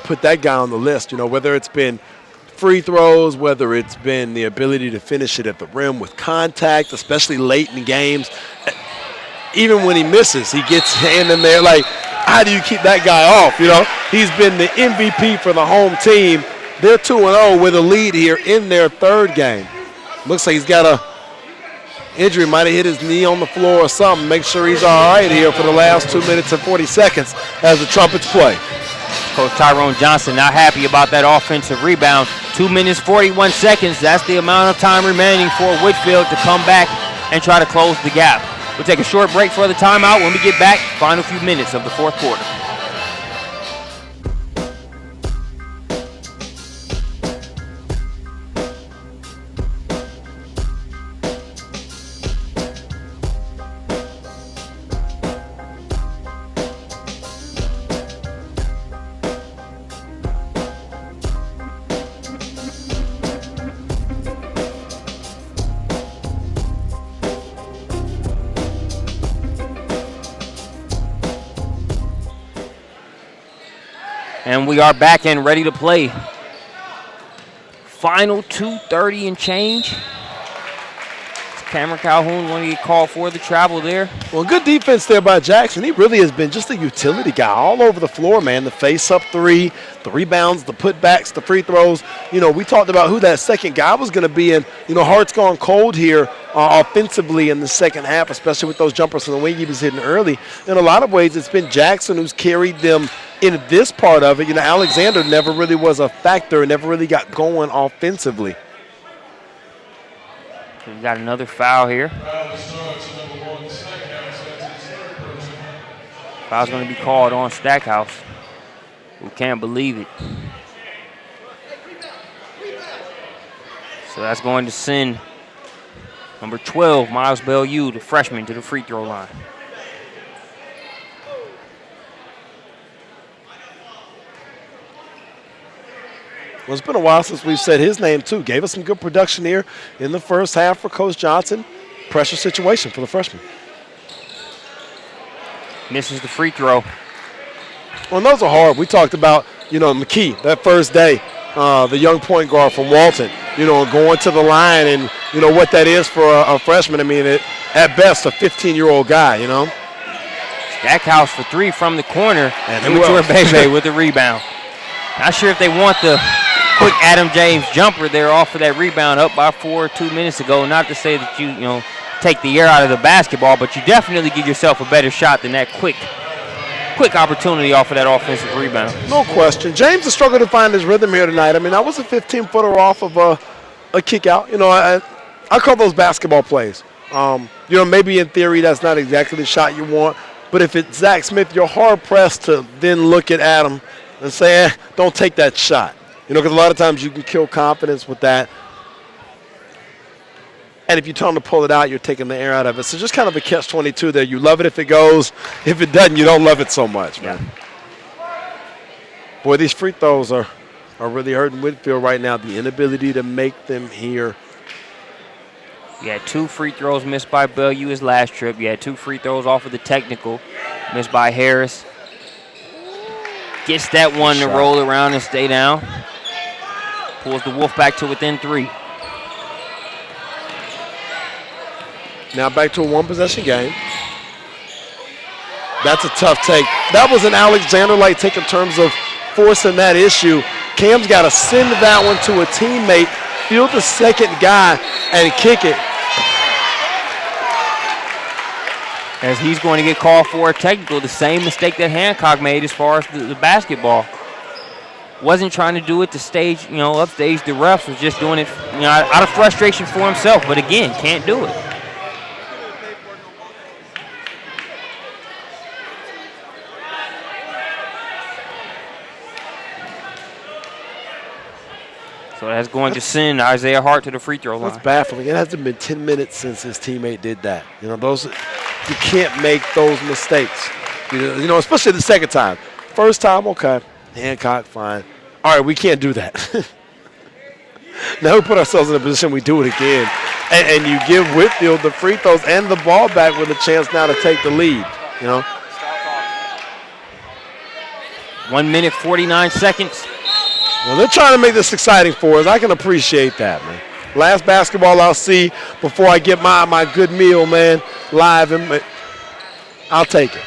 put that guy on the list. You know, whether it's been free throws, whether it's been the ability to finish it at the rim with contact, especially late in games. Even when he misses, he gets hand in there. Like, how do you keep that guy off? You know, he's been the MVP for the home team. They're 2-0 with a lead here in their third game. Looks like he's got a injury, might have hit his knee on the floor or something. Make sure he's all right here for the last 2 minutes and 40 seconds as the trumpets play. Coach Tyrone Johnson not happy about that offensive rebound. 2 minutes, 41 seconds. That's the amount of time remaining for Whitefield to come back and try to close the gap. We'll take a short break for the timeout. When we get back, final few minutes of the fourth quarter. And we are back and ready to play. Final 2:30 and change. Cameron Calhoun want to get called for the travel there. Well, good defense there by Jackson. He really has been just a utility guy all over the floor, man. The face-up three, the rebounds, the putbacks, the free throws. You know, we talked about who that second guy was going to be, and, you know, Hart's gone cold here offensively in the second half, especially with those jumpers from the wing he was hitting early. In a lot of ways, it's been Jackson who's carried them in this part of it. You know, Alexander never really was a factor, never really got going offensively. We've got another foul here. Foul's going to be called on Stackhouse. We can't believe it. So that's going to send number 12, Miles Bellew, the freshman, to the free throw line. Well, it's been a while since we've said his name, too. Gave us some good production here in the first half for Coach Johnson. Pressure situation for the freshman. Misses the free throw. Well, those are hard. We talked about, you know, McKee, that first day, the young point guard from Walton, you know, going to the line and, you know, what that is for a freshman. I mean, at best, a 15-year-old guy, you know. Stackhouse for three from the corner. And Immature Bebe with the rebound. Not sure if they want the quick Adam James jumper there off of that rebound up by 4 2 minutes ago. Not to say that you know, take the air out of the basketball, but you definitely give yourself a better shot than that quick opportunity off of that offensive rebound. No question. James has struggled to find his rhythm here tonight. I mean, that was a 15-footer off of a kick out. You know, I call those basketball plays. You know, maybe in theory that's not exactly the shot you want, but if it's Zach Smith, you're hard-pressed to then look at Adam and say, don't take that shot. You know, because a lot of times you can kill confidence with that. And if you tell them to pull it out, you're taking the air out of it. So just kind of a catch-22 there. You love it if it goes. If it doesn't, you don't love it so much, man. Boy, these free throws are really hurting Whitefield right now. The inability to make them here. You had 2 free throws missed by Bellew his last trip. You had 2 free throws off of the technical missed by Harris. Gets that one to roll around and stay down. Pulls the Wolf back to within 3. Now back to a one-possession game. That's a tough take. That was an Alexander-like take in terms of forcing that issue. Cam's got to send that one to a teammate, field the second guy, and kick it. As he's going to get called for a technical, the same mistake that Hancock made as far as the basketball. Wasn't trying to do it to stage, you know, upstage the refs, was just doing it, you know, out of frustration for himself. But again, can't do it. So that's going to send Isaiah Hart to the free throw line. That's baffling. It hasn't been 10 minutes since his teammate did that. You know, you can't make those mistakes. You know, especially the second time. First time, okay. Hancock, fine. All right, we can't do that. Now we put ourselves in a position we do it again. And you give Whitefield the free throws and the ball back with a chance now to take the lead, you know. 1 minute, 49 seconds. Well, they're trying to make this exciting for us. I can appreciate that, man. Last basketball I'll see before I get my good meal, man, live. I'll take it.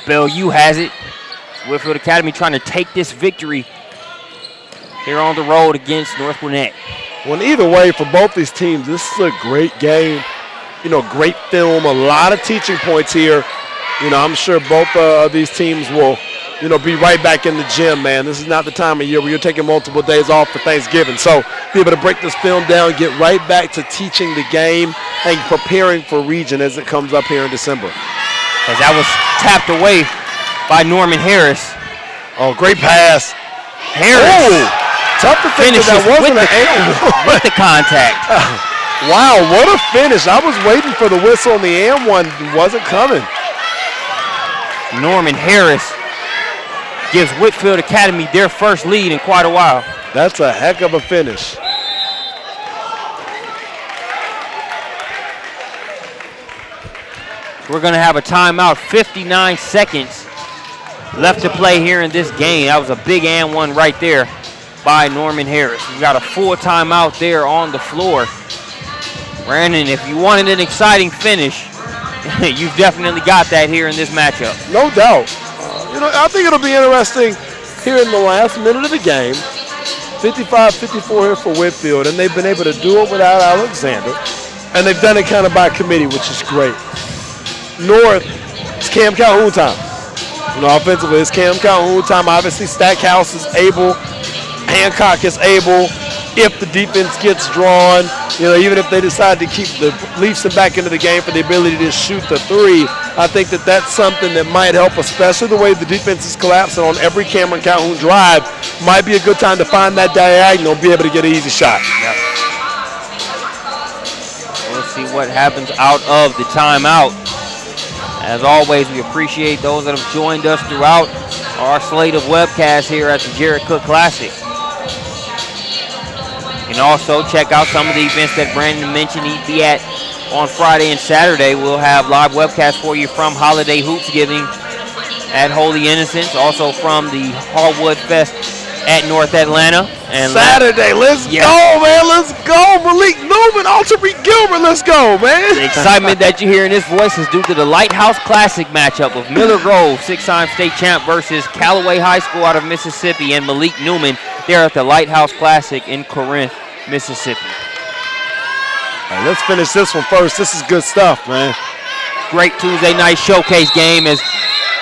Bellevue has it. Whitefield Academy trying to take this victory here on the road against North Gwinnett. Well, either way, for both these teams, this is a great game. Great film, a lot of teaching points here. I'm sure both of these teams will, be right back in the gym, man. This is not the time of year where you're taking multiple days off for Thanksgiving. So be able to break this film down, get right back to teaching the game and preparing for region as it comes up here in December. As that was tapped away by Norman Harris. Oh, great pass. Harris. Oh, tough to finish that wasn't an and with the contact. Wow, what a finish. I was waiting for the whistle on the and one. It wasn't coming. Norman Harris gives Whitefield Academy their first lead in quite a while. That's a heck of a finish. We're going to have a timeout, 59 seconds left to play here in this game. That was a big and one right there by Norman Harris. We got a full timeout there on the floor. Brandon, if you wanted an exciting finish, you've definitely got that here in this matchup. No doubt. I think it'll be interesting here in the last minute of the game. 55-54 here for Whitefield, and they've been able to do it without Alexander. And they've done it kind of by committee, which is great. North, it's Cam Calhoun time. Offensively, it's Cam Calhoun time. Obviously, Stackhouse is able. Hancock is able. If the defense gets drawn, even if they decide to keep the Leafs back into the game for the ability to shoot the three, I think that's something that might help, especially the way the defense is collapsing on every Cameron Calhoun drive. Might be a good time to find that diagonal, be able to get an easy shot. Yep. We'll see what happens out of the timeout. As always, we appreciate those that have joined us throughout our slate of webcasts here at the Jared Cook Classic. You can also check out some of the events that Brandon mentioned he'd be at on Friday and Saturday. We'll have live webcasts for you from Holiday Hoopsgiving at Holy Innocents, also from the Hallwood Fest at North Atlanta. And Saturday, let's go, man, let's go. Malik Newman, Alterique Gilbert, let's go, man. The excitement that you hear in this voice is due to the Lighthouse Classic matchup of Miller Grove, six-time state champ, versus Callaway High School out of Mississippi, and Malik Newman there at the Lighthouse Classic in Corinth, Mississippi. All right, let's finish this one first. This is good stuff, man. Great Tuesday night showcase game as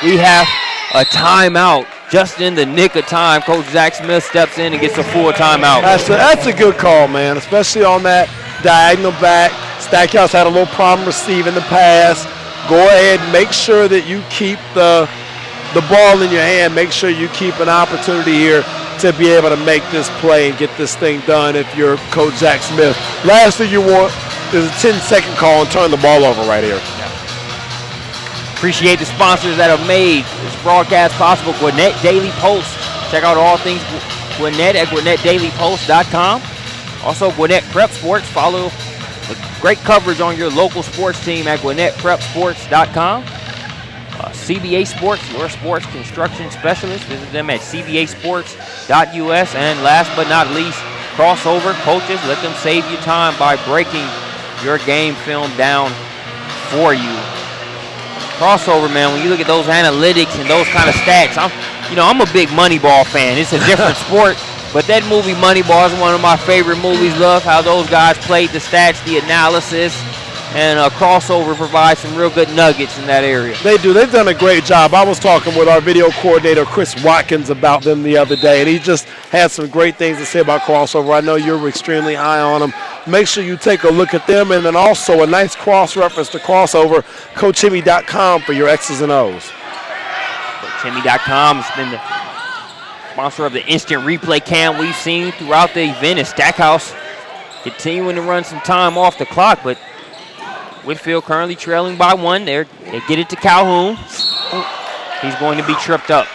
we have a timeout. Just in the nick of time, Coach Zach Smith steps in and gets a full timeout. That's a good call, man, especially on that diagonal back. Stackhouse had a little problem receiving the pass. Go ahead and make sure that you keep the ball in your hand. Make sure you keep an opportunity here to be able to make this play and get this thing done if you're Coach Zach Smith. Last thing you want is a 10-second call and turn the ball over right here. Appreciate the sponsors that have made this broadcast possible. Gwinnett Daily Post. Check out all things Gwinnett at GwinnettDailyPost.com. Also, Gwinnett Prep Sports. Follow the great coverage on your local sports team at GwinnettPrepSports.com. CBA Sports, your sports construction specialist. Visit them at cbasports.us. And last but not least, Crossover Coaches. Let them save you time by breaking your game film down for you. Crossover, man, when you look at those analytics and those kind of stats, I'm a big Moneyball fan. It's a different sport, but that movie Moneyball is one of my favorite movies. Love how those guys played the stats, the analysis, and Crossover provides some real good nuggets in that area. They do. They've done a great job. I was talking with our video coordinator, Chris Watkins, about them the other day, and he just had some great things to say about Crossover. I know you're extremely high on them. Make sure you take a look at them, and then also a nice cross-reference to Crossover, CoachHimmy.com for your X's and O's. CoachHimmy.com has been the sponsor of the instant replay cam we've seen throughout the event, and Stackhouse continuing to run some time off the clock, but Whitefield currently trailing by one. They get it to Calhoun. He's going to be tripped up.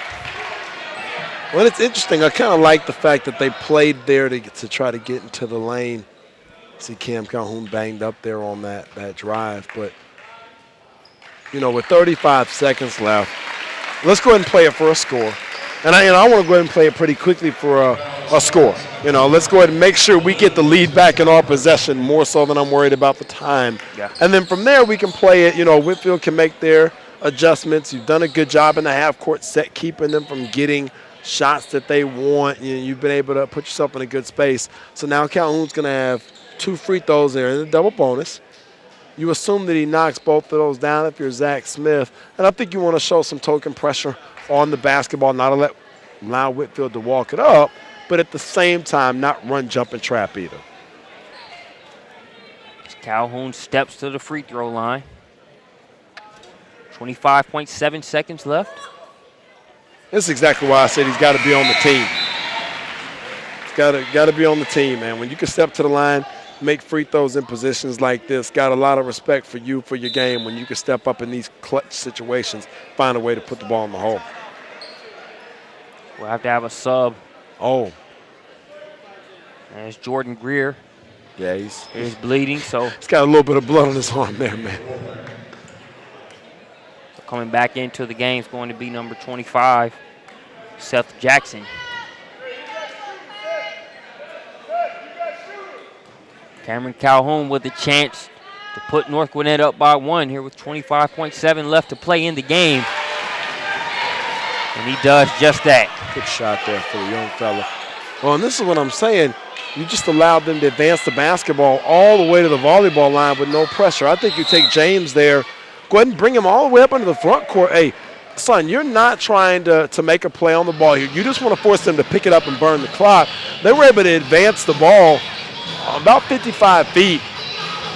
Well, it's interesting. I kind of like the fact that they played there to try to get into the lane. See Cam Calhoun banged up there on that drive. But, with 35 seconds left, let's go ahead and play it for a score. And I want to go ahead and play it pretty quickly for a score. Let's go ahead and make sure we get the lead back in our possession more so than I'm worried about the time. Yeah. And then from there we can play it. Whitefield can make their adjustments. You've done a good job in the half-court set, keeping them from getting shots that they want. You've been able to put yourself in a good space. So now Calhoun's going to have 2 free throws there in a double bonus. You assume that he knocks both of those down if you're Zach Smith. And I think you want to show some token pressure on the basketball, not to allow Whitefield to walk it up, but at the same time not run, jump, and trap either. Calhoun steps to the free throw line. 25.7 seconds left. This is exactly why I said he's got to be on the team. He's got to be on the team, man. When you can step to the line, make free throws in positions like this, got a lot of respect for you, for your game, when you can step up in these clutch situations, find a way to put the ball in the hole. We'll have to have a sub. Oh. There's Jordan Greer. Yeah, he's bleeding, so. He's got a little bit of blood on his arm there, man. So coming back into the game is going to be number 25, Seth Jackson. Cameron Calhoun with a chance to put North Gwinnett up by 1 here with 25.7 left to play in the game. And he does just that. Good shot there for the young fella. Well, and this is what I'm saying. You just allowed them to advance the basketball all the way to the volleyball line with no pressure. I think you take James there, go ahead and bring him all the way up into the front court. Hey, son, you're not trying to make a play on the ball here. You just want to force them to pick it up and burn the clock. They were able to advance the ball about 55 feet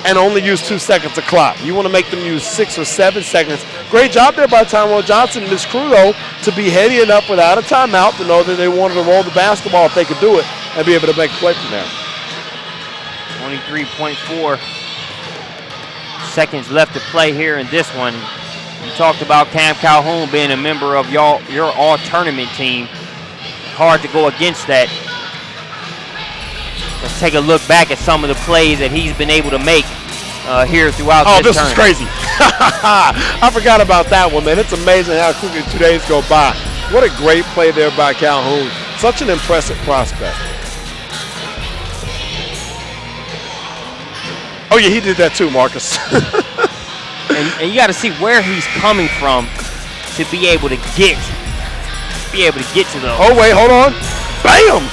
and only use 2 seconds of clock. You want to make them use 6 or 7 seconds. Great job there by Tyrone Johnson and his crew, though, to be heady enough without a timeout to know that they wanted to roll the basketball if they could do it and be able to make a play from there. 23.4 seconds left to play here in this one. You talked about Cam Calhoun being a member of your all-tournament team. Hard to go against that. Let's take a look back at some of the plays that he's been able to make here throughout this tournament. Oh, this is crazy. I forgot about that one, man. It's amazing how quickly 2 days go by. What a great play there by Calhoun. Such an impressive prospect. Oh, yeah, he did that too, Marcus. and you got to see where he's coming from to be able to get to those. Oh, wait, hold on. Bam!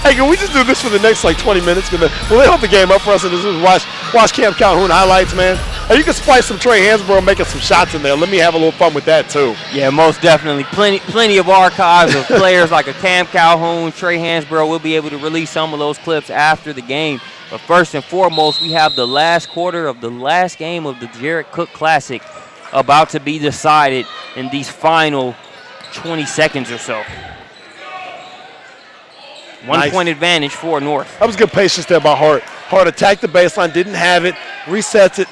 Hey, can we just do this for the next, 20 minutes? Will they hold the game up for us and just watch Cam Calhoun highlights, man? Hey, you can splice some Trey Hansborough making some shots in there. Let me have a little fun with that, too. Yeah, most definitely. Plenty of archives of players like a Cam Calhoun, Trey Hansborough. We'll be able to release some of those clips after the game. But first and foremost, we have the last quarter of the last game of the Jarrett Cook Classic about to be decided in these final 20 seconds or so. 1 point advantage for North. That was good patience there by Hart. Hart attacked the baseline, didn't have it, resets it.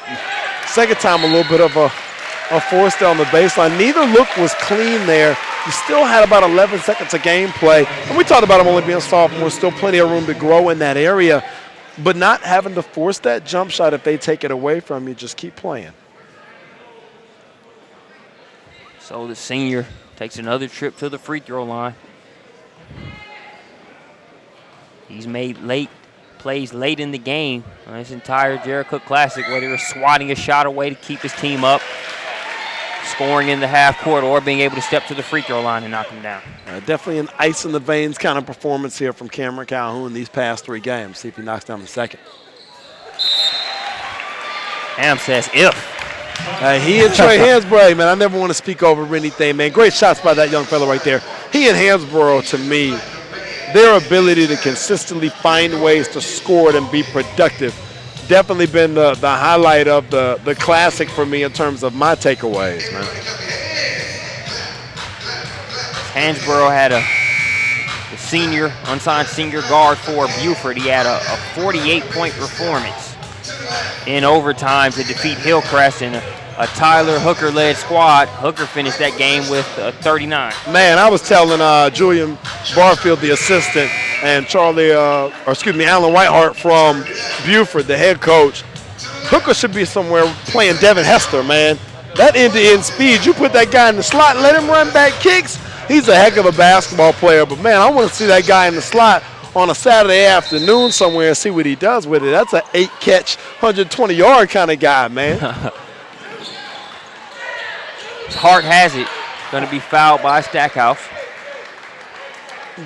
Second time, a little bit of a force down the baseline. Neither look was clean there. He still had about 11 seconds of gameplay. And we talked about him only being sophomore, still plenty of room to grow in that area. But not having to force that jump shot if they take it away from you, just keep playing. So the senior takes another trip to the free throw line. He's made plays late in the game on this entire Jarrett Cook Classic, whether he was swatting a shot away to keep his team up, scoring in the half court, or being able to step to the free throw line and knock him down. Definitely an ice in the veins kind of performance here from Cameron Calhoun these past 3 games. See if he knocks down the second. Ham says if. He and Trey Hansborough, man, I never want to speak over anything, man. Great shots by that young fella right there. He and Hansborough, to me, their ability to consistently find ways to score it and be productive, definitely been the highlight of the Classic for me in terms of my takeaways, man. Hansborough had the senior, unsigned senior guard for Buford. He had a 48-point performance in overtime to defeat Hillcrest in a Tyler Hooker-led squad. Hooker finished that game with 39. Man, I was telling Julian Barfield, the assistant, and Alan Whitehart from Buford, the head coach, Hooker should be somewhere playing Devin Hester, man. That end-to-end speed, you put that guy in the slot and let him run back kicks, he's a heck of a basketball player. But, man, I want to see that guy in the slot on a Saturday afternoon somewhere and see what he does with it. That's an 8-catch, 120-yard kind of guy, man. Hart has it. Going to be fouled by Stackhouse.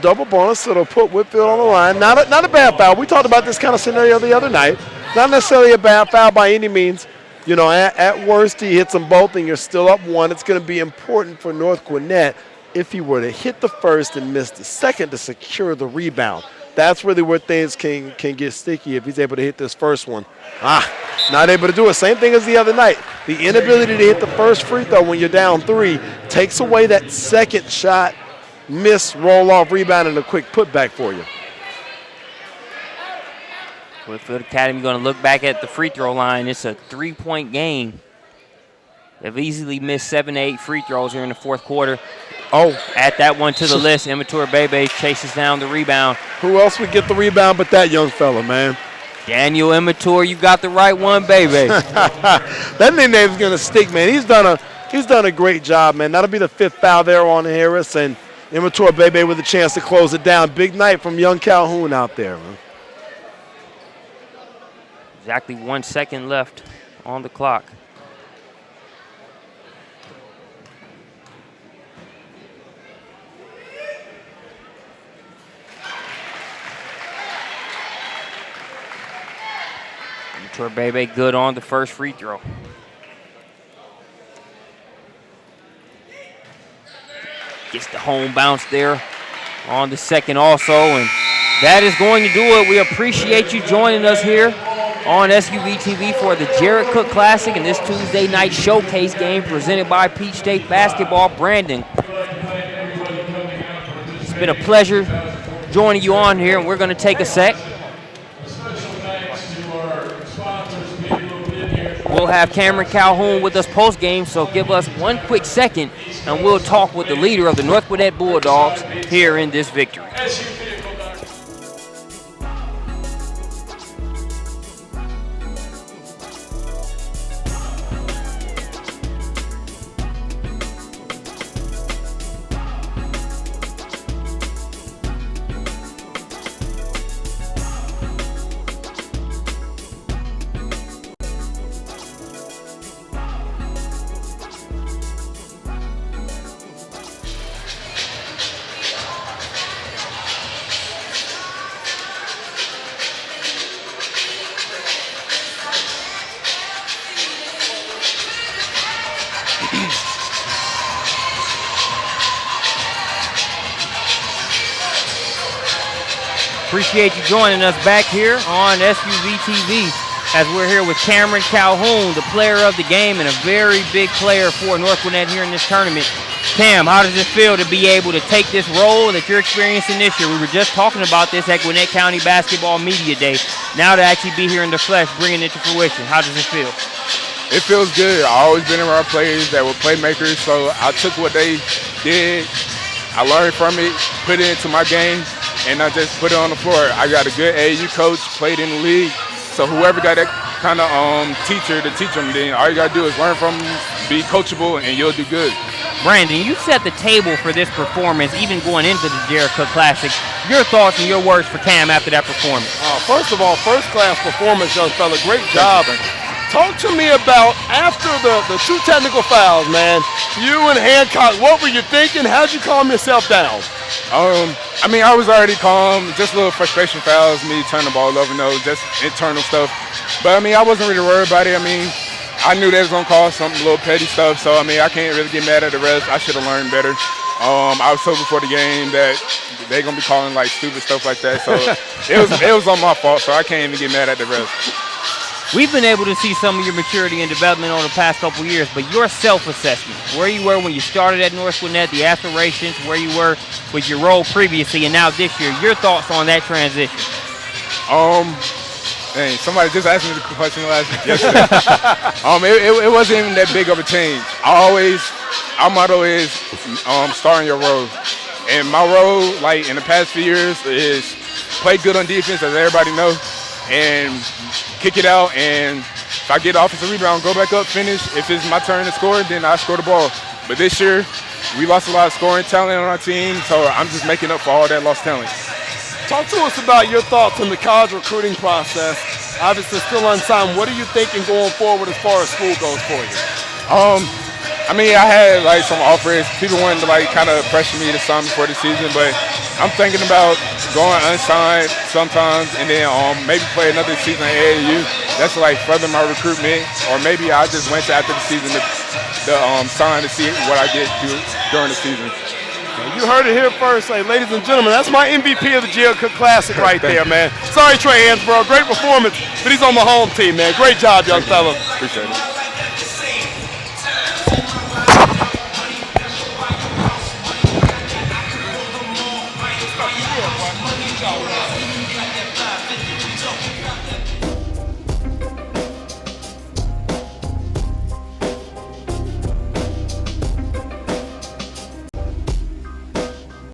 Double bonus, so it'll put Whitefield on the line. Not a bad foul. We talked about this kind of scenario the other night. Not necessarily a bad foul by any means. You know, at worst, he hits them both, and you're still up one. It's going to be important for North Gwinnett if he were to hit the first and miss the second to secure the rebound. That's really where things can get sticky if he's able to hit this first one. Not able to do it. Same thing as the other night. The inability to hit the first free throw when you're down 3 takes away that second shot, miss, roll-off, rebound, and a quick putback for you. Whitefield Academy going to look back at the free throw line. It's a 3-point game. They've easily missed 7 to 8 free throws here in the fourth quarter. Oh, add that one to the list. Immature Bebe chases down the rebound. Who else would get the rebound but that young fella, man? Daniel Immature, you got the right one, Bebe. That nickname's going to stick, man. He's done a great job, man. That'll be the 5th foul there on Harris, and Immature Bebe with a chance to close it down. Big night from young Calhoun out there, man. Exactly 1 second left on the clock. Bebe good on the first free throw. Gets the home bounce there on the second also, and that is going to do it. We appreciate you joining us here on SUVtv for the Jared Cook Classic and this Tuesday night showcase game presented by Peach State Basketball Brandon. It's been a pleasure joining you on here, and we're going to take a sec. We'll have Cameron Calhoun with us post-game, so give us 1 quick second, and we'll talk with the leader of the North Gwinnett Bulldogs here in this victory. Appreciate you joining us back here on SUVtv as we're here with Cameron Calhoun, the player of the game and a very big player for North Gwinnett here in this tournament. Cam, how does it feel to be able to take this role that you're experiencing this year? We were just talking about this at Gwinnett County Basketball Media Day. Now to actually be here in the flesh, bringing it to fruition, how does it feel? It feels good. I've always been around players that were playmakers, so I took what they did, I learned from it, put it into my game, and I just put it on the floor. I got a good AAU coach, played in the league, so whoever got that kind of teacher to teach them, then all you got to do is learn from them, be coachable, and you'll do good. Brandon, you set the table for this performance, even going into the Jared Cook Classic. Your thoughts and your words for Cam after that performance? First of all, first-class performance, young fella. Great job. Talk to me about after the 2 technical fouls, man. You and Hancock, what were you thinking? How'd you calm yourself down? I mean, I was already calm. Just little frustration fouls, me turning the ball over, just internal stuff. But, I mean, I wasn't really worried about it. I mean, I knew they was going to call some little petty stuff. So, I mean, I can't really get mad at the refs. I should have learned better. I was told before the game that they're going to be calling, like, stupid stuff like that. So, it was on my fault. So, I can't even get mad at the refs. We've been able to see some of your maturity and development over the past couple years, but your self-assessment, where you were when you started at North Gwinnett, the aspirations, where you were with your role previously and now this year, your thoughts on that transition? Dang, somebody just asked me the question yesterday. It wasn't even that big of a change. Our motto is starting your role. And my role, like in the past few years, is play good on defense, as everybody knows, and kick it out, and if I get offensive rebound, go back up, finish. If it's my turn to score, then I score the ball. But this year, we lost a lot of scoring talent on our team, so I'm just making up for all that lost talent. Talk to us about your thoughts on the college recruiting process. Obviously still unsigned. What are you thinking going forward as far as school goes for you? I mean, I had like some offers. People wanted to like kind of pressure me to sign before the season, but I'm thinking about going unsigned sometimes and then maybe play another season at AAU. That's like further my recruitment, or maybe I just went to after the season to sign to see what I get during the season. You heard it here first. Hey, ladies and gentlemen, that's my MVP of the Jared Cook Classic right there, man. Sorry, Trey Hansborough. Great performance, but he's on my home team, man. Great job, young fella. Appreciate it.